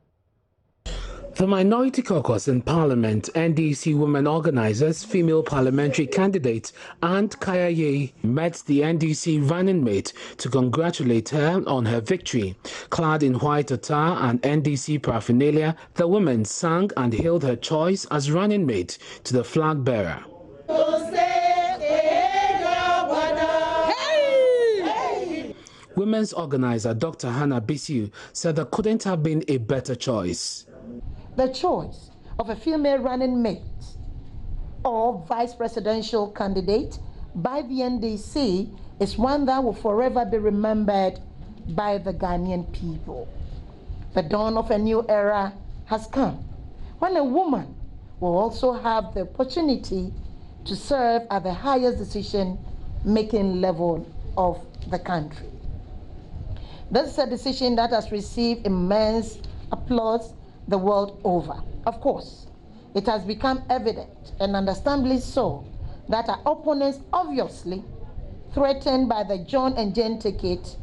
The Minority Caucus in Parliament, NDC women organizers, female parliamentary candidate and Kayaye met the NDC running mate to congratulate her on her victory. Clad in white attire and NDC paraphernalia, the women sang and hailed her choice as running mate to the flag bearer. Women's organizer Dr. Hannah Bisiu said there couldn't have been a better choice. The choice of a female running mate or vice presidential candidate by the NDC is one that will forever be remembered by the Ghanaian people. The dawn of a new era has come when a woman will also have the opportunity to serve at the highest decision-making level of the country. This is a decision that has received immense applause the world over. Of course, it has become evident, and understandably so, that our opponents, obviously threatened by the John and Jane ticket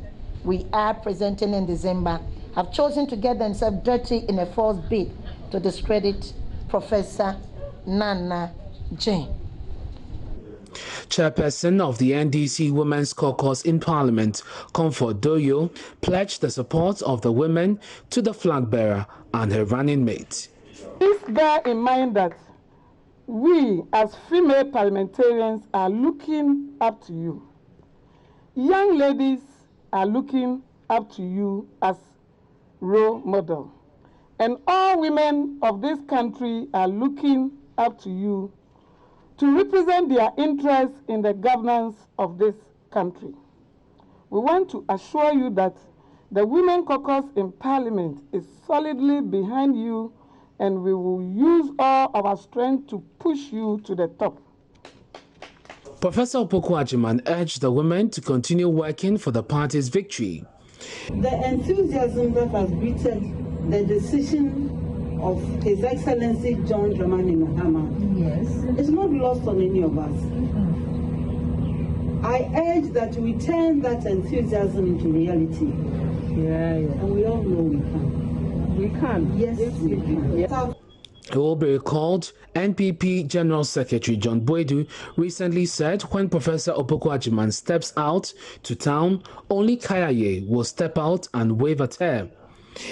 we are presenting in December, have chosen to get themselves dirty in a false bid to discredit Professor Nana Jane. Chairperson of the NDC Women's Caucus in Parliament, Comfort Doyo, pledged the support of the women to the flag bearer and her running mate. Please bear in mind that we as female parliamentarians are looking up to you. Young ladies are looking up to you as role model. And all women of this country are looking up to you to represent their interests in the governance of this country. We want to assure you that the Women Caucus in Parliament is solidly behind you, and we will use all our strength to push you to the top. Professor Opoku-Agyeman urged the women to continue working for the party's victory. The enthusiasm that has greeted the decision of His Excellency John Dramani Mahama is not lost on any of us. I urge that we turn that enthusiasm into reality. And we all know we can. We can. Yes, we can. It will be recalled NPP General Secretary John Boydu recently said when Professor Opoku-Agyeman steps out to town, only Kayaye will step out and wave at her.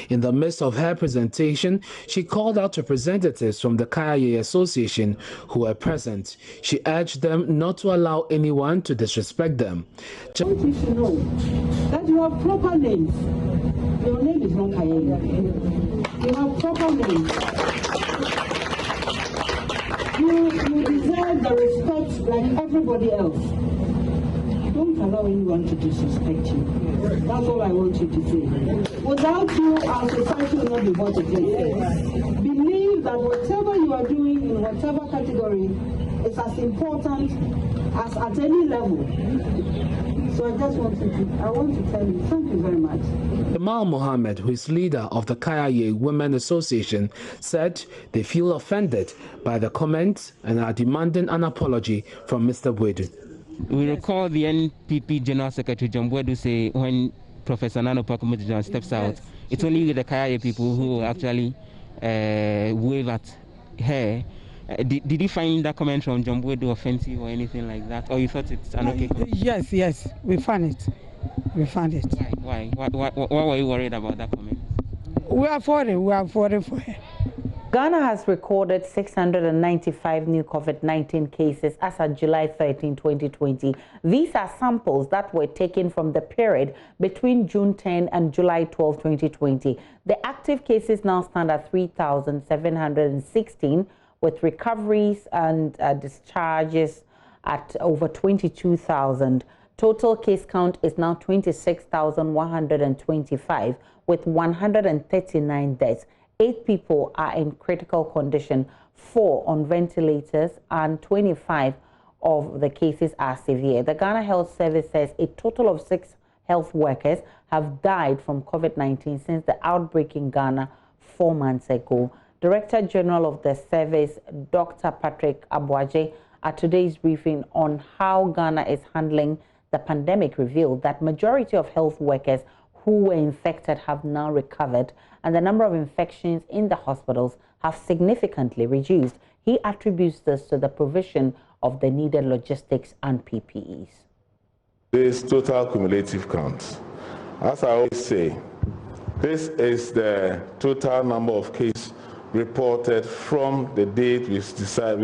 In the midst of her presentation, she called out representatives from the Kayaye Association who were present. She urged them not to allow anyone to disrespect them. I want you to know that you have proper names. Your name is not Kayaye. You have proper names. You deserve the respect like everybody else. Don't allow anyone to disrespect you. That's all I want you to say. Without you, our society will not be what it is. Believe that whatever you are doing in whatever category is as important as at any level. So I want to tell you, thank you very much. Jamal Mohammed, who is leader of the Kayaye Women Association, said they feel offended by the comments and are demanding an apology from Mr. Bwedu. We recall the NPP General Secretary John Bwedu say when Professor Nano Pakumotijan steps out, it's only the Kayaye people who actually wave at her. Did you find that comment from John Bwedu offensive or anything like that, or you thought it's an okay comment? Yes, we found it. Why? Why were you worried about that comment? We are for her. Ghana has recorded 695 new COVID-19 cases as of July 13, 2020. These are samples that were taken from the period between June 10 and July 12, 2020. The active cases now stand at 3,716, with recoveries and discharges at over 22,000. Total case count is now 26,125, with 139 deaths. 8 people are in critical condition, 4 on ventilators, and 25 of the cases are severe. The Ghana Health Service says a total of 6 health workers have died from COVID-19 since the outbreak in Ghana 4 months ago. Director General of the service, Dr. Patrick Abuaje, at today's briefing on how Ghana is handling the pandemic, revealed that majority of health workers who were infected have now recovered, and the number of infections in the hospitals have significantly reduced. He attributes this to the provision of the needed logistics and PPEs. This total cumulative count. As I always say, this is the total number of cases reported from the date we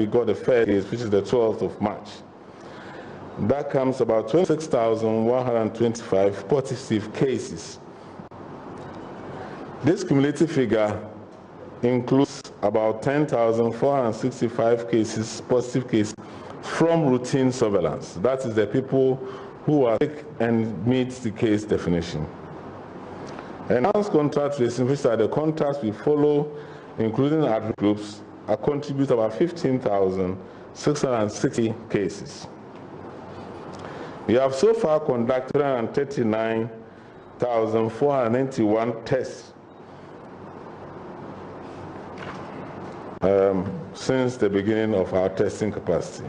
got the first case, which is the 12th of March. That comes about 26,125 positive cases. This cumulative figure includes about 10,465 cases, positive cases, from routine surveillance. That is the people who are sick and meet the case definition. Enhanced contact tracing, which are the contacts we follow, including ad groups, contribute about 15,660 cases. We have so far conducted 39,491 tests since the beginning of our testing capacity.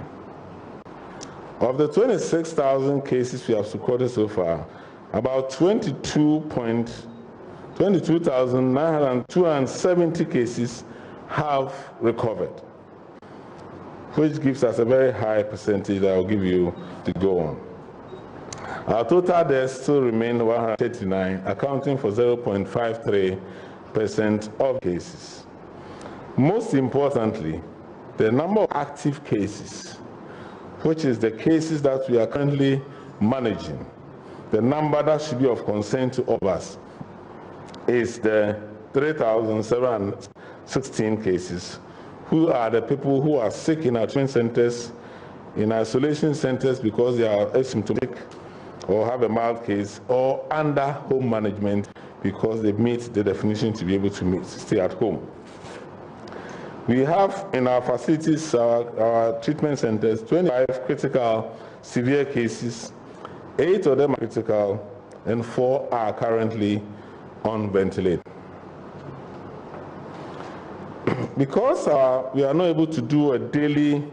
Of the 26,000 cases we have recorded so far, about 22,270 cases have recovered, which gives us a very high percentage that I'll give you to go on. Our total deaths still remain 139, accounting for 0.53% of cases. Most importantly, the number of active cases, which is the cases that we are currently managing, the number that should be of concern to all of us, is the 3,716 cases, who are the people who are sick in our treatment centers, in isolation centers because they are asymptomatic or have a mild case, or under home management because they meet the definition to be able to stay at home. We have in our facilities, our treatment centers, 25 critical severe cases, 8 of them are critical, and 4 are currently on ventilator. Because we are not able to do a daily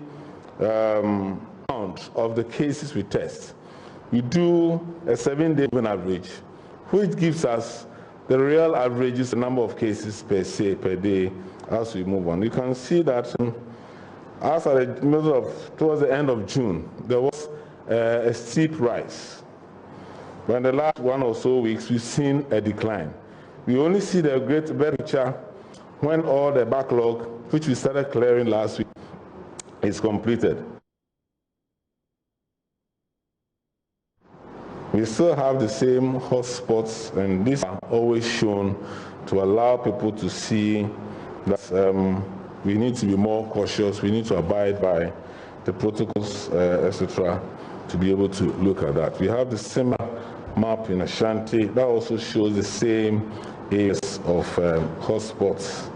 count of the cases we test, we do a 7-day average, which gives us the real averages, the number of cases per day as we move on. You can see that as at towards the end of June, there was a steep rise. But in the last 1 or so weeks, we've seen a decline. We only see the better picture when all the backlog, which we started clearing last week, is completed. We still have the same hotspots, and these are always shown to allow people to see that we need to be more cautious, we need to abide by the protocols, etc., to be able to look at that. We have the similar map in Ashanti that also shows the same areas of hotspots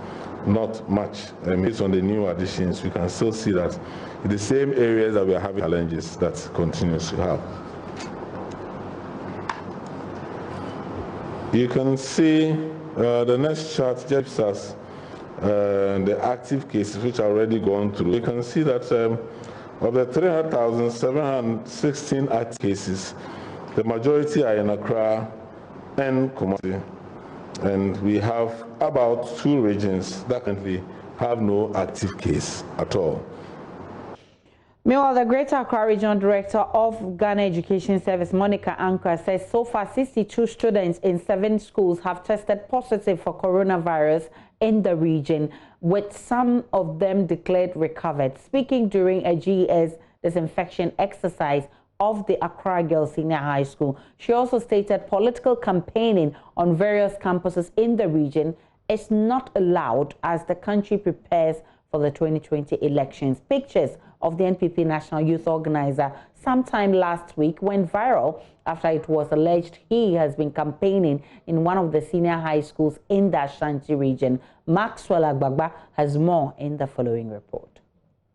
not much. Based on the new additions, we can still see that in the same areas that we are having challenges, that continues to have. You can see the next chart gives us the active cases which are already gone through. You can see that of the 300,716 active cases, the majority are in Accra and Kumasi. And we have about 2 regions that currently have no active case at all. Meanwhile, the Greater Accra Regional Director of Ghana Education Service, Monica Ankra, says so far 62 students in 7 schools have tested positive for coronavirus in the region, with some of them declared recovered. Speaking during a GES disinfection exercise of the Accra Girls Senior High School, she also stated political campaigning on various campuses in the region is not allowed as the country prepares for the 2020 elections. Pictures of the NPP National Youth Organizer sometime last week went viral after it was alleged he has been campaigning in one of the senior high schools in the Ashanti region. Maxwell Agbagba has more in the following report.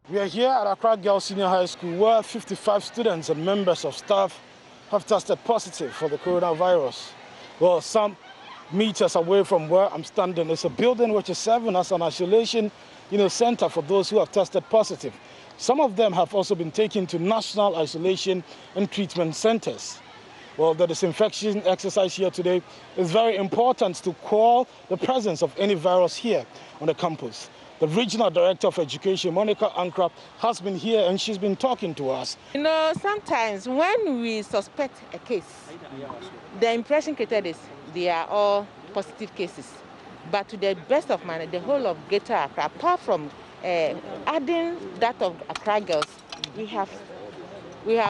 We are here at Accra Girls Senior High School where 55 students and members of staff have tested positive for the coronavirus. Well, some meters away from where I'm standing is a building which is serving as an isolation center for those who have tested positive. Some of them have also been taken to national isolation and treatment centers. Well, the disinfection exercise here today is very important to quell the presence of any virus here on the campus. The Regional Director of Education, Monica Ankra, has been here and she's been talking to us. Sometimes when we suspect a case, the impression created is they are all positive cases. But to the best of my knowledge, the whole of Greater Accra, apart from adding that of Accra Girls, we have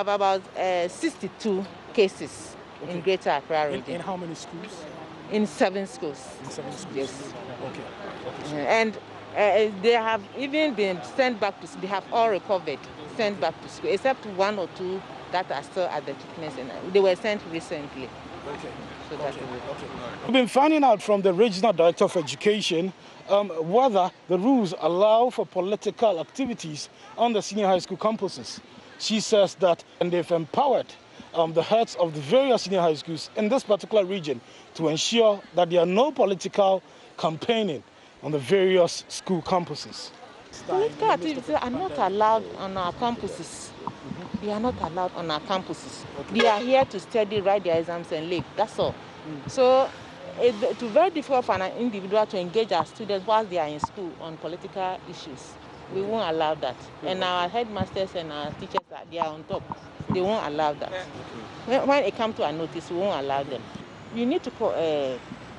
about 62 cases in Greater Accra region. In how many schools? In 7 schools. In 7 schools? Yes. Okay. And they have even been sent back to school. They have all recovered, sent back to school, except 1 or 2 that are still at the treatment center. They were sent recently. Okay. So that's We've been finding out from the Regional Director of Education whether the rules allow for political activities on the senior high school campuses. She says that and they've empowered the heads of the various senior high schools in this particular region to ensure that there are no political campaigning on the various school campuses. Political activities are not allowed on our campuses. They are not allowed on our campuses. They are here to study, write their exams and leave. That's all. So it's very difficult for an individual to engage our students while they are in school on political issues. We won't allow that. And our headmasters and our teachers, they are on top. They won't allow that. When it comes to a notice, we won't allow them. You need to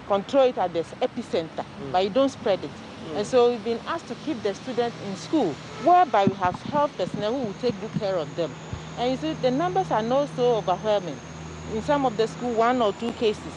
control it at the epicenter, but you don't spread it. And so we've been asked to keep the students in school, whereby we have health personnel who will take good care of them. And you see, the numbers are not so overwhelming. In some of the schools, 1 or 2 cases.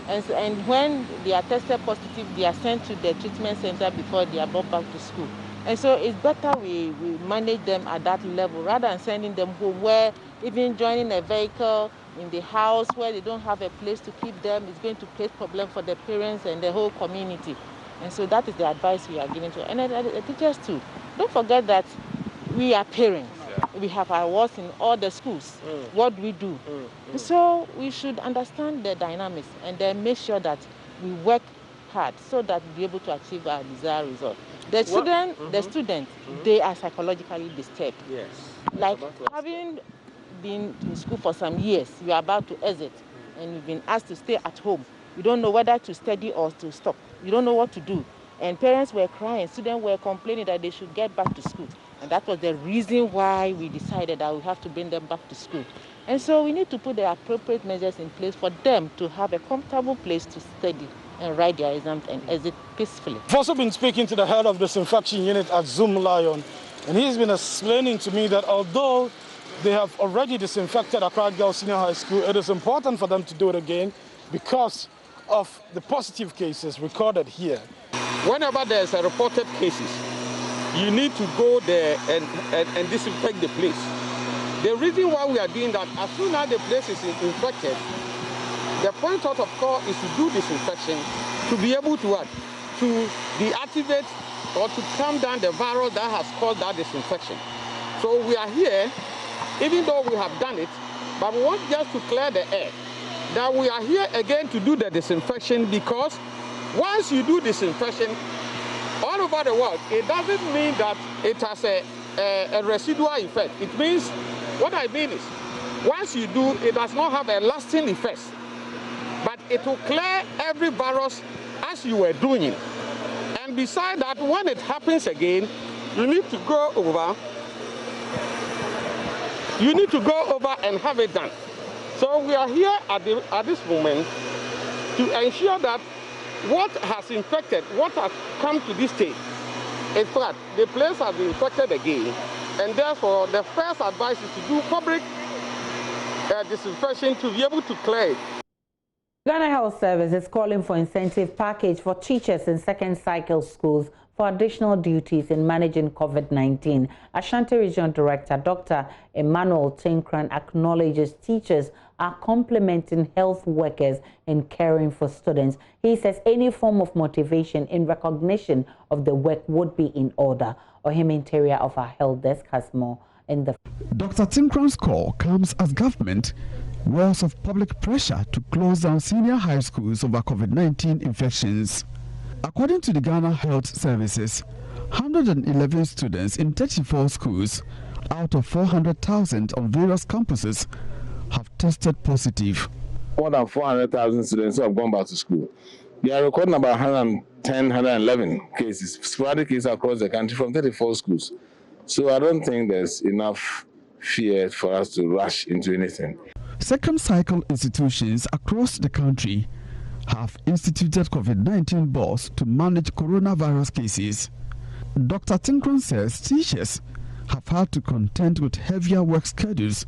And when they are tested positive, they are sent to the treatment center before they are brought back to school. And so it's better we manage them at that level rather than sending them home, where even joining a vehicle in the house where they don't have a place to keep them is going to create problems for the parents and the whole community. And so that is the advice we are giving to, and the teachers too. Don't forget that we are parents. Yeah. We have our awards in all the schools. What do we do? So we should understand the dynamics and then make sure that we work hard so that we'll be able to achieve our desired result. The students, they are psychologically disturbed. Yes. Like having been in school for some years, you are about to exit, and you've been asked to stay at home. You don't know whether to study or to stop. You don't know what to do. And parents were crying, students were complaining that they should get back to school. And that was the reason why we decided that we have to bring them back to school. And so we need to put the appropriate measures in place for them to have a comfortable place to study and write their exams and exit peacefully. I've also been speaking to the head of the disinfection unit at Zoom Lion, and he's been explaining to me that although they have already disinfected Accra Girls Senior High School, it is important for them to do it again because of the positive cases recorded here. Whenever there's a reported cases, you need to go there and disinfect the place. The reason why we are doing that, as soon as the place is infected, the point out of call is to do disinfection to be able to to deactivate or to calm down the virus that has caused that disinfection. So we are here, even though we have done it, but we want just to clear the air, that we are here again to do the disinfection, because once you do disinfection all over the world, it doesn't mean that it has a residual effect. It means, what I mean is, once you do, it does not have a lasting effect, but it will clear every virus as you were doing it. And besides that, when it happens again, you need to go over and have it done. So we are here at this moment to ensure that what has infected, what has come to this stage, is that the place has been infected again, and therefore the first advice is to do public disinfection to be able to clear it. Ghana Health Service is calling for incentive package for teachers in second cycle schools for additional duties in managing COVID-19. Ashanti Regional Director Dr. Emmanuel Tinkran acknowledges teachers are complementing health workers in caring for students. He says any form of motivation in recognition of the work would be in order. Ohim Interior of our health desk has more in the... Dr. Tinkran's call comes as government warns of public pressure to close down senior high schools over COVID-19 infections. According to the Ghana Health Services, 111 students in 34 schools out of 400,000 on various campuses have tested positive. More than 400,000 students who have gone back to school. They are recording about 110, 111 cases, sporadic cases across the country from 34 schools. So I don't think there's enough fear for us to rush into anything. Second cycle institutions across the country have instituted COVID-19 boards to manage coronavirus cases. Dr. Tinkran says teachers have had to contend with heavier work schedules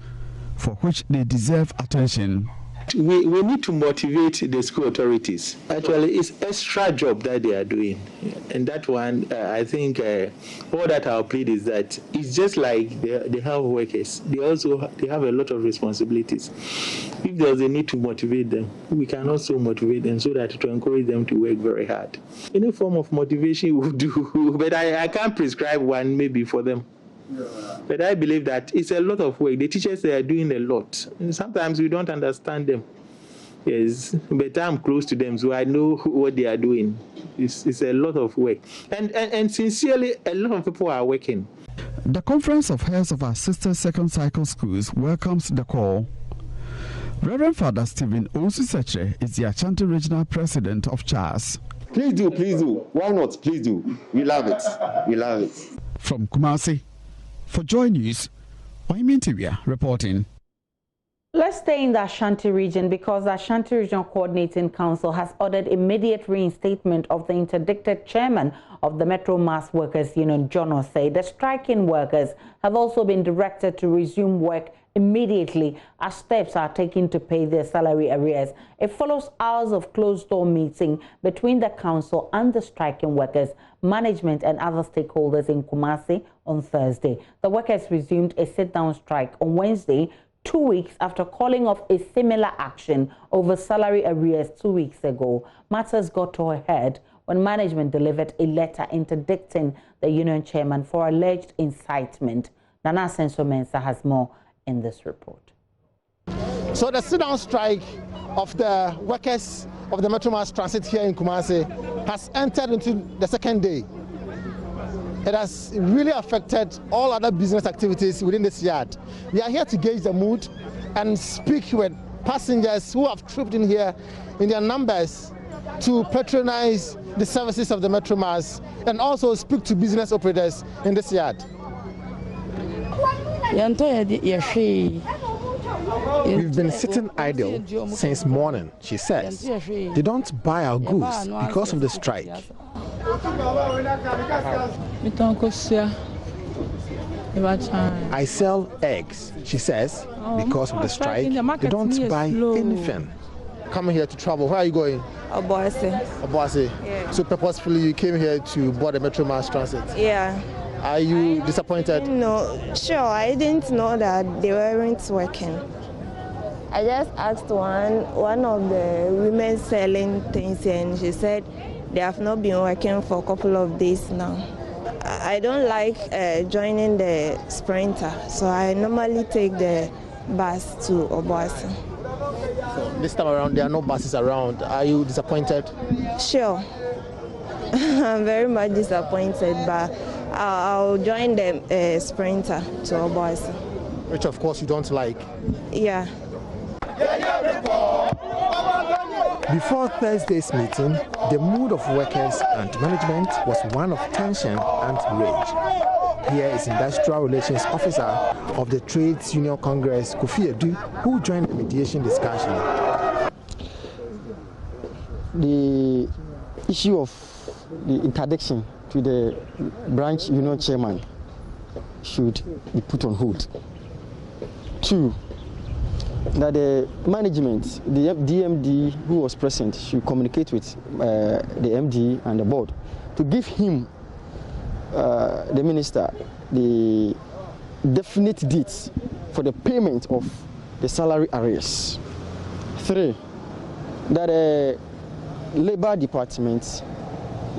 for which they deserve attention. We need to motivate the school authorities. Actually, it's extra job that they are doing. And that one, I think all that I'll plead is that it's just like the health workers. They have a lot of responsibilities. If there's a need to motivate them, we can also motivate them so that to encourage them to work very hard. Any form of motivation will do, but I can't prescribe one maybe for them. But I believe that it's a lot of work. The teachers, they are doing a lot. And sometimes we don't understand them. Yes, but I'm close to them, so I know what they are doing. It's a lot of work. And sincerely, a lot of people are working. The Conference of Heads of our sister second cycle schools welcomes the call. Reverend Father Stephen Osuseche is the Ashanti Regional President of CHAS. Please do, please do. Why not? Please do. We love it. We love it. From Kumasi, for Joynews, Ohim Interior reporting. Let's stay in the Ashanti region because the Ashanti Regional Coordinating Council has ordered immediate reinstatement of the interdicted chairman of the Metro Mass Workers Union, John Osei. The striking workers have also been directed to resume work immediately as steps are taken to pay their salary arrears. It follows hours of closed-door meeting between the council and the striking workers, management and other stakeholders in Kumasi on Thursday. The workers resumed a sit-down strike on Wednesday, 2 weeks after calling off a similar action over salary arrears 2 weeks ago. Matters got to a head when management delivered a letter interdicting the union chairman for alleged incitement. Nana Senso Mensa has more in this report. So the sit-down strike of the workers of the Metro Mass Transit here in Kumasi has entered into the second day. It has really affected all other business activities within this yard. We are here to gauge the mood and speak with passengers who have trooped in here in their numbers to patronize the services of the Metro Mass and also speak to business operators in this yard. We've been sitting idle since morning, she says. They don't buy our goods because of the strike. I sell eggs, she says. Because of the strike, they don't buy anything. Coming here to travel, where are you going? Obuasi. Yeah. So purposefully you came here to board the Metro Mass Transit? Yeah. Are you disappointed? No, sure. I didn't know that they weren't working. I just asked one of the women selling things, and she said They have not been working for a couple of days now. I don't like joining the Sprinter, so I normally take the bus to Obuasi. So this time around, there are no buses around. Are you disappointed? Sure. I'm very much disappointed, but I'll join the Sprinter to Obuasi. Which, of course, you don't like. Yeah. Before Thursday's meeting, the mood of workers and management was one of tension and rage. Here is Industrial Relations Officer of the Trades Union Congress, Kofi Edu, who joined the mediation discussion. The issue of the interdiction to the branch union chairman should be put on hold. 2, that the management, the DMD who was present, should communicate with the MD and the board to give him, the minister, the definite dates for the payment of the salary arrears. 3, that the Labour Department,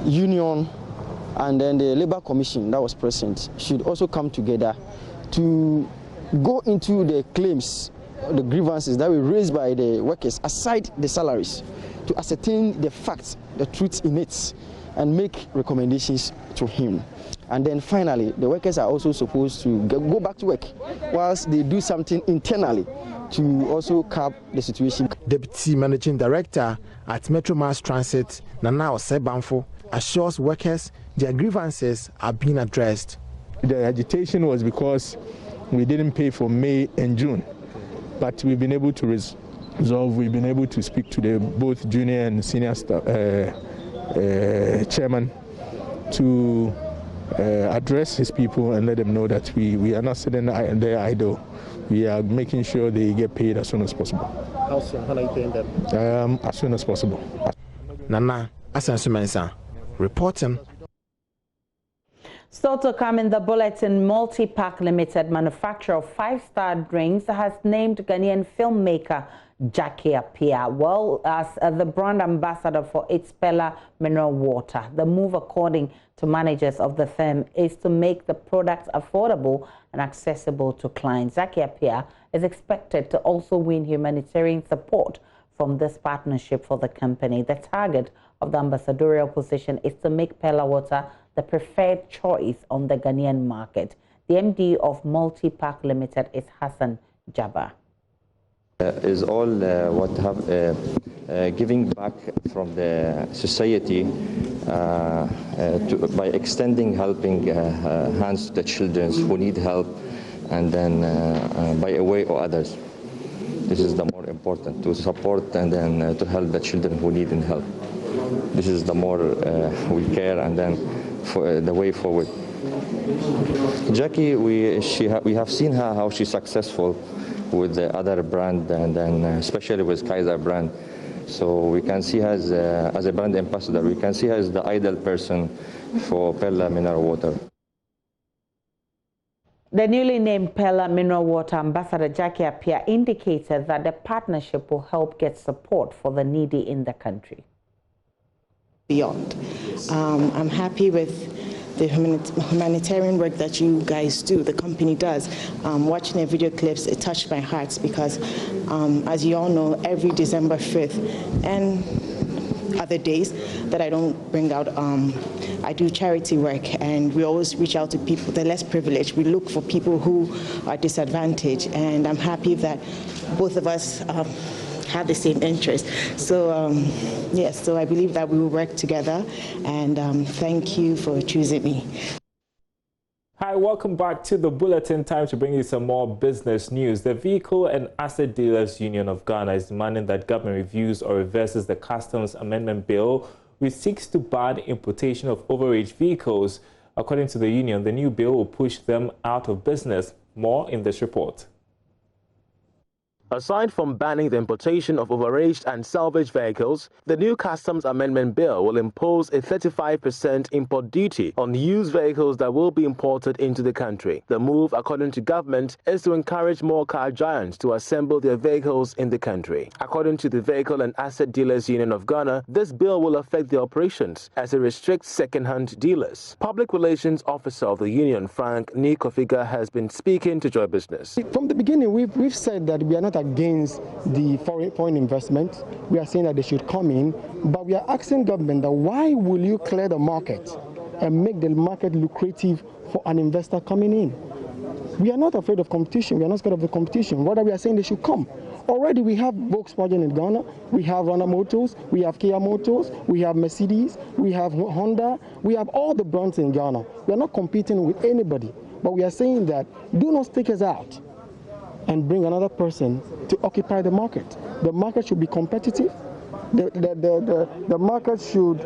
Union, and then the Labour Commission that was present should also come together to go into the claims, the grievances that were raised by the workers, aside the salaries, to ascertain the facts, the truth in it, and make recommendations to him. And then finally, the workers are also supposed to go back to work whilst they do something internally to also curb the situation. Deputy Managing Director at Metro Mass Transit, Nana Osebanfo, assures workers their grievances are being addressed. The agitation was because we didn't pay for May and June, but we've been able to resolve. We've been able to speak to the both junior and senior staff, chairman to address his people and let them know that we are not sitting there idle. We are making sure they get paid as soon as possible. How soon? How are you paying them? As soon as possible. Nana Asansumensa reporting. Still to come in the bulletin, Multi-Pack Limited, manufacturer of 5-star drinks, has named Ghanaian filmmaker Jackie Appiah well as the brand ambassador for its Pella mineral water. The move, according to managers of the firm, is to make the products affordable and accessible to clients. Jackie Appiah is expected to also win humanitarian support from this partnership for the company. The target of the ambassadorial position is to make Pella water the preferred choice on the Ghanaian market. The MD of Multi-Pack Limited is Hassan Jabba. Is all what have giving back from the society by extending helping hands to the children who need help, and then by a way or others. This is the more important, to support and then to help the children who need help. This is the more we care, and then for the way forward. Jackie, we have seen her how she's successful with the other brand, and then especially with Kaiser brand. So we can see her as a brand ambassador. We can see her as the ideal person for Pella mineral water. The newly named Pella mineral water ambassador Jackie Appiah indicated that the partnership will help get support for the needy in the country. Beyond. I'm happy with the humanitarian work that you guys do, the company does. Watching the video clips, it touched my heart because, as you all know, every December 5th and other days that I don't bring out, I do charity work, and we always reach out to people, the less privileged. We look for people who are disadvantaged, and I'm happy that both of us have the same interest. So yes, so I believe that we will work together, and thank you for choosing me. Hi, welcome back to the Bulletin. Time to bring you some more business news. The Vehicle and Asset Dealers Union of Ghana is demanding that government reviews or reverses the Customs Amendment Bill, which seeks to ban importation of overage vehicles. According to the union, the new bill will push them out of business. More in this report. Aside from banning the importation of overaged and salvaged vehicles, the new Customs Amendment Bill will impose a 35% import duty on used vehicles that will be imported into the country. The move, according to government, is to encourage more car giants to assemble their vehicles in the country. According to the Vehicle and Asset Dealers Union of Ghana, this bill will affect the operations as it restricts second-hand dealers. Public Relations Officer of the union, Frank Nikofiga, has been speaking to Joy Business. From the beginning, we've said that we are not against the foreign investment. We are saying that they should come in, but we are asking government that why will you clear the market and make the market lucrative for an investor coming in? We are not afraid of competition. We are not scared of the competition. Rather, we are saying they should come. Already we have Volkswagen in Ghana, we have Rana Motors, we have Kia Motors, we have Mercedes, we have Honda, we have all the brands in Ghana. We are not competing with anybody, but we are saying that do not stick us out and bring another person to occupy the market. The market should be competitive. The market should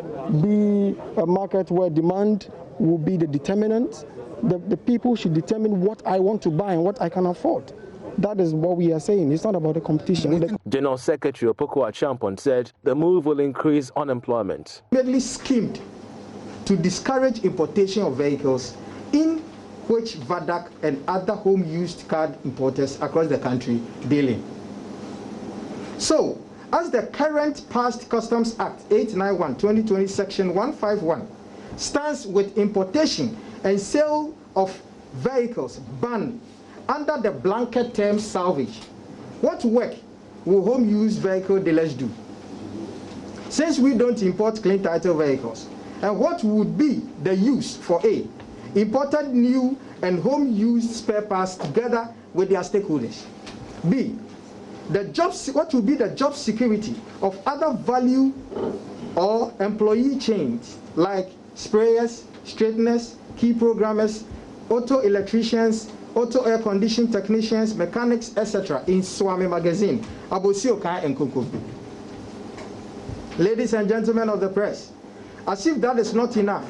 be a market where demand will be the determinant. The people should determine what I want to buy and what I can afford. That is what we are saying. It's not about the competition. General Secretary Opoku Achampon said the move will increase unemployment. Immediately schemed to discourage importation of vehicles in which VADAC and other home used car importers across the country deal in. So, as the current passed Customs Act 891/2020 Section 151 stands with importation and sale of vehicles banned under the blanket term salvage, what work will home used vehicle dealers do? Since we don't import clean title vehicles, and what would be the use for A, imported new and home used spare parts together with their stakeholders? B, what will be the job security of other value or employee chains like sprayers, straighteners, key programmers, auto electricians, auto air conditioning technicians, mechanics, etc. in Swami Magazine, Abosioka and Koko. Ladies and gentlemen of the press, as if that is not enough,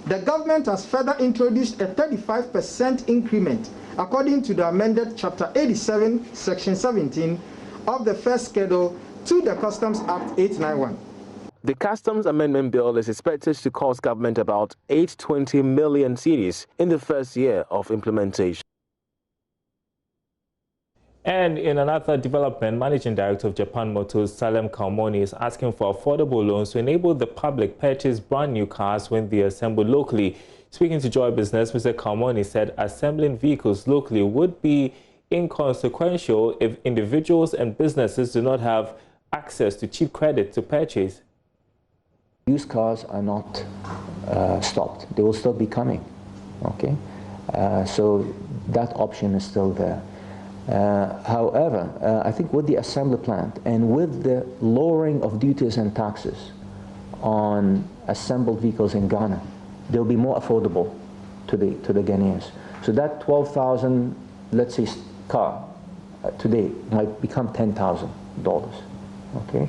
the government has further introduced a 35% increment according to the amended Chapter 87, Section 17 of the first schedule to the Customs Act 891. The Customs Amendment Bill is expected to cost government about 820 million cedis in the first year of implementation. And in another development, Managing Director of Japan Motors, Salem Kalmoni, is asking for affordable loans to enable the public purchase brand new cars when they are assembled locally. Speaking to Joy Business, Mr. Kalmoni said assembling vehicles locally would be inconsequential if individuals and businesses do not have access to cheap credit to purchase. Used cars are not stopped. They will still be coming, okay? So that option is still there. However, I think with the assembly plant and with the lowering of duties and taxes on assembled vehicles in Ghana, they'll be more affordable to the Ghanaians. So that 12,000, let's say, car today might become $10,000, okay?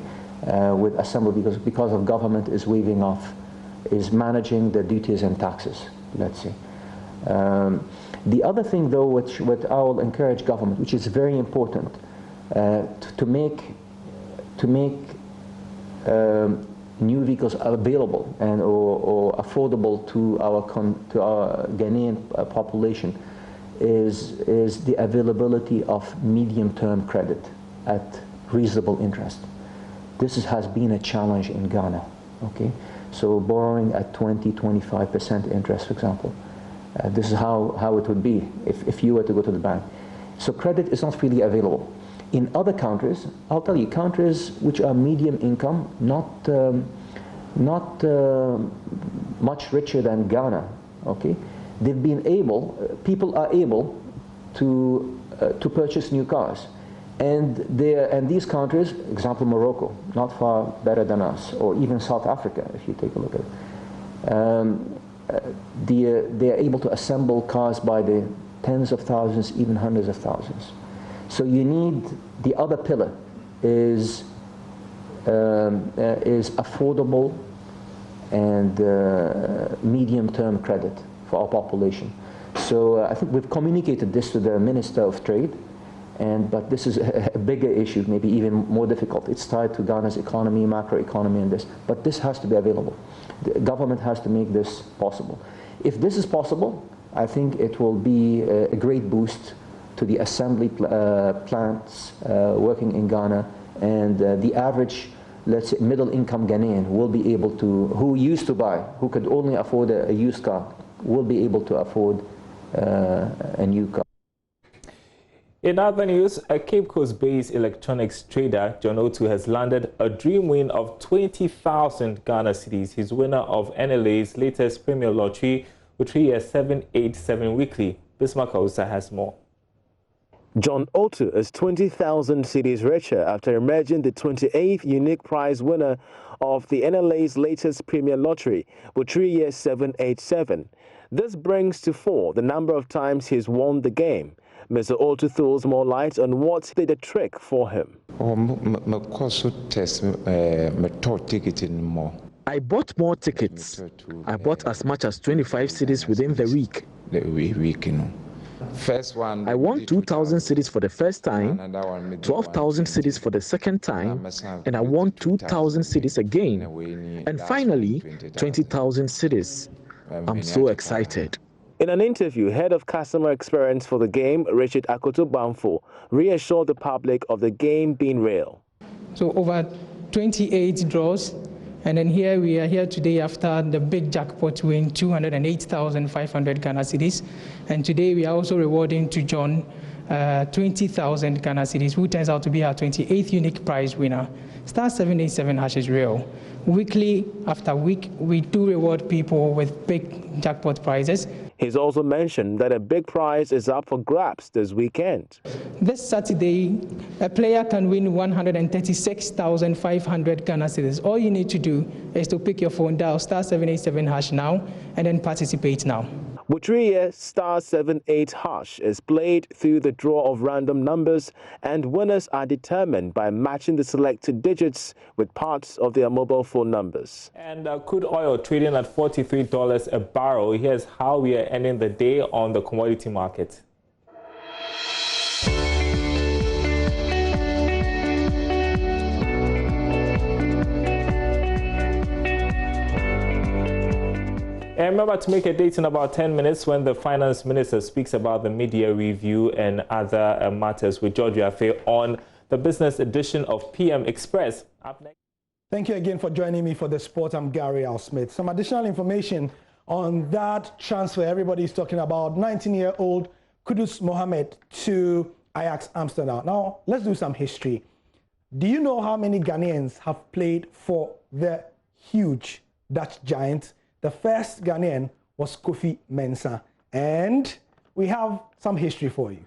With assembled vehicles, because of government is waiving off, is managing the duties and taxes, let's say. The other thing, though, which I will encourage government, which is very important, to make new vehicles available and or affordable to our Ghanaian population, is the availability of medium-term credit at reasonable interest. This has been a challenge in Ghana. Okay, so borrowing at 20–25% interest, for example. This is how it would be if you were to go to the bank. So credit is not freely available. In other countries, I'll tell you, countries which are medium income, not much richer than Ghana, okay, they've been able, people are able to purchase new cars. And these countries, example Morocco, not far better than us, or even South Africa, if you take a look at it. They are able to assemble cars by the tens of thousands, even hundreds of thousands. So you need, the other pillar is affordable and medium-term credit for our population. So I think we've communicated this to the Minister of Trade, But this is a bigger issue, maybe even more difficult. It's tied to Ghana's economy, macroeconomy, and this. But this has to be available. The government has to make this possible. If this is possible, I think it will be a great boost to the assembly plants working in Ghana, and the average, let's say, middle-income Ghanaian will be able to, who used to buy, who could only afford a used car, will be able to afford a new car. In other news, a Cape Coast-based electronics trader, John Otu, has landed a dream win of 20,000 Ghana cedis. He's winner of NLA's latest Premier Lottery, with 787 weekly. Bismarck Osa has more. John Otu is 20,000 cedis richer after emerging the 28th unique prize winner of the NLA's latest Premier Lottery with 787. This brings to 4 the number of times he's won the game. Mr. Otu throws more light on what did the trick for him. I bought more tickets. I bought as much as 25 cedis within the week. I won 2,000 cedis for the first time, 12,000 cedis for the second time, and I won 2,000 cedis again, and finally 20,000 cedis. I'm so excited. In an interview, head of customer experience for the game, Richard Akoto Bamfo, reassured the public of the game being real. So over 28 draws, and then here we are here today after the big jackpot win, 208,500 Ghana cedis. And today we are also rewarding to John 20,000 Ghana cedis, who turns out to be our 28th unique prize winner. Star 787 hash is real. Weekly after week, we do reward people with big jackpot prizes. He's also mentioned that a big prize is up for grabs this weekend. This Saturday, a player can win 136,500 Ghana cedis. All you need to do is to pick your phone, dial star 787 hash now, and then participate now. Butriye star 78 hash is played through the draw of random numbers, and winners are determined by matching the selected digits with parts of their mobile phone numbers. And crude oil trading at $43 a barrel. Here's how we are ending the day on the commodity market. And remember to make a date in about 10 minutes when the finance minister speaks about the media review and other matters with George Afe on the business edition of PM Express. Up next. Thank you again for joining me for the sport. I'm Gary Al Smith. Some additional information on that transfer everybody's talking about. 19-year-old Kudus Mohammed to Ajax Amsterdam. Now, let's do some history. Do you know how many Ghanaians have played for the huge Dutch giant? The first Ghanaian was Kofi Mensah, and we have some history for you.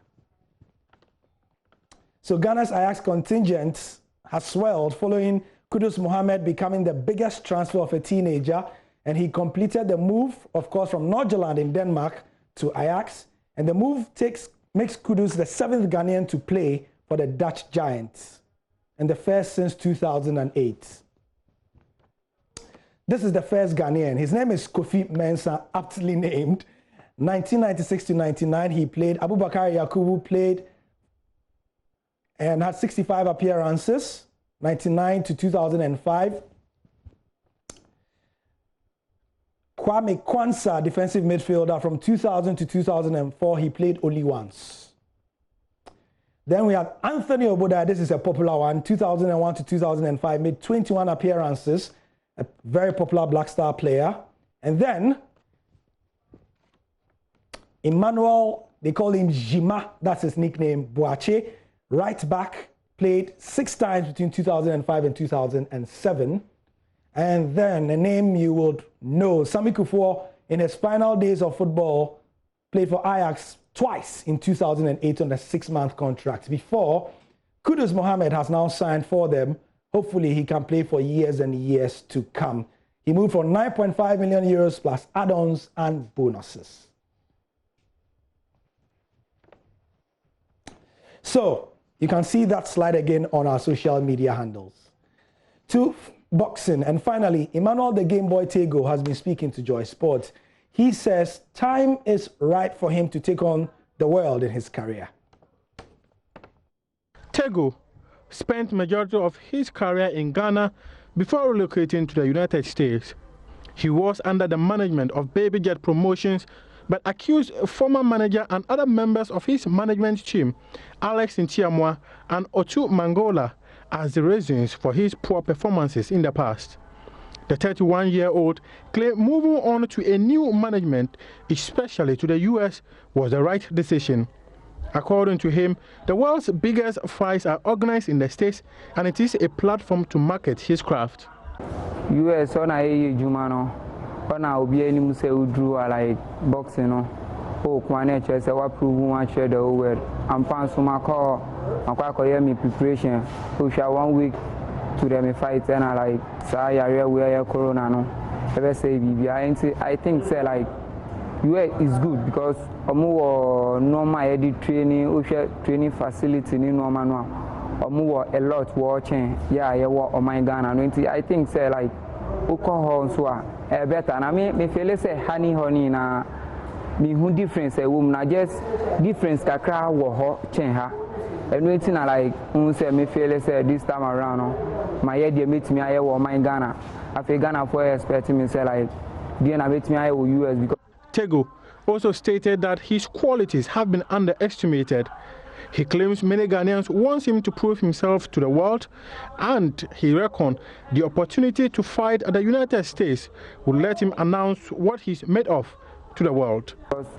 So Ghana's Ajax contingent has swelled following Kudus Mohammed becoming the biggest transfer of a teenager, and he completed the move, of course, from Nordsjælland in Denmark to Ajax, and the move makes Kudus the 7th Ghanaian to play for the Dutch giants, and the first since 2008. This is the first Ghanaian. His name is Kofi Mensah, aptly named. 1996 to 99, he played. Abubakar Yakubu played and had 65 appearances. 99 to 2005. Kwame Kwanzaa, defensive midfielder, from 2000 to 2004, he played only once. Then we have Anthony Oboda. This is a popular one. 2001 to 2005, made 21 appearances. A very popular Black Star player. And then Emmanuel, they call him Jima, that's his nickname, Boache, right back, played 6 times between 2005 and 2007. And then a name you would know, Sami Kufuor, in his final days of football, played for Ajax twice in 2008 on a 6-month contract. Before, Kudus Mohammed has now signed for them. Hopefully, he can play for years and years to come. He moved for 9.5 million euros plus add-ons and bonuses. So, you can see that slide again on our social media handles. To boxing. And finally, Emmanuel the Game Boy Tego has been speaking to Joy Sports. He says time is right for him to take on the world in his career. Tego spent majority of his career in Ghana before relocating to the United States. He was under the management of Baby Jet Promotions, but accused former manager and other members of his management team, Alex Ntiamwa and Otu Mangola, as the reasons for his poor performances in the past. The 31-year-old claimed moving on to a new management, especially to the US, was the right decision. According to him, the world's biggest fights are organized in the States, and it is a platform to market his craft. US on a Jumano, on our BNM say we drew like boxing. Oh, Kwane Chess, I prove one share the word. I'm Pansuma call, I'm quite me preparation. Push 1 week to them fight, and I like, say, I real wear Corona. No, ever say, I think, say, like, US is good because normal edit training facility in normal a lot watching on my Ghana. I think say like alcohol so better. And I mean me feel say honey na me who difference a woman na just difference kakra wo ho chen ha. And waiting like say me feel say this time around my head meet me aye wo my Ghana. After Ghana for expecting me say like then I meet me aye wo US because Tego also stated that his qualities have been underestimated. He claims many Ghanaians want him to prove himself to the world, and he reckoned the opportunity to fight at the United States would let him announce what he's made of to the world.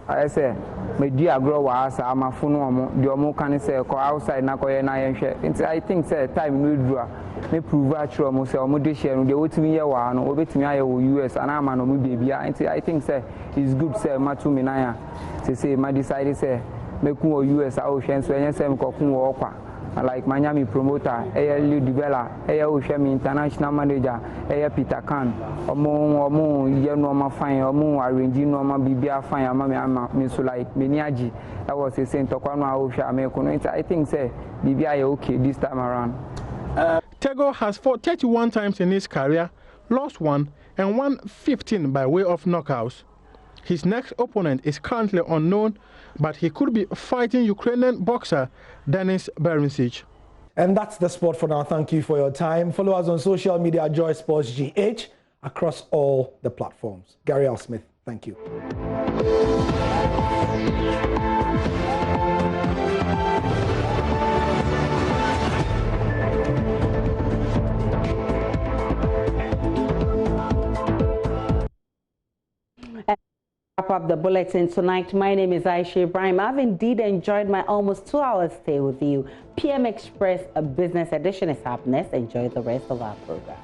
I say, my dear grow as I'm a phone, the more can say, outside Nakoya. I think, say, time will draw. Me prove actual Mose Modishare, they would me a one, over to me, US, and I'm a baby. I think, say, it's good, say, Matu Minaya. They say, my decided, say, make more US ocean, so I say, Kokun like Miami promoter, lead developer, Ocean international manager, Peter Khan, Omo, Yanoma fine, Omo, arranging Noma Bibia fine, Mamma, Miss like Miniaji. That was a Saint Tokwana Ocean. I think, say, Bibia okay this time around. Tego has fought 31 times in his career, lost 1, and won 15 by way of knockouts. His next opponent is currently unknown, but he could be fighting Ukrainian boxer Denis Berencic. And that's the sport for now. Thank you for your time. Follow us on social media, Joy Sports GH, across all the platforms. Gary L. Smith, thank you. Wrap up the bulletin tonight. My name is Aisha Ibrahim. I've indeed enjoyed my almost 2-hour stay with you. PM Express, a business edition is up next. Enjoy the rest of our program.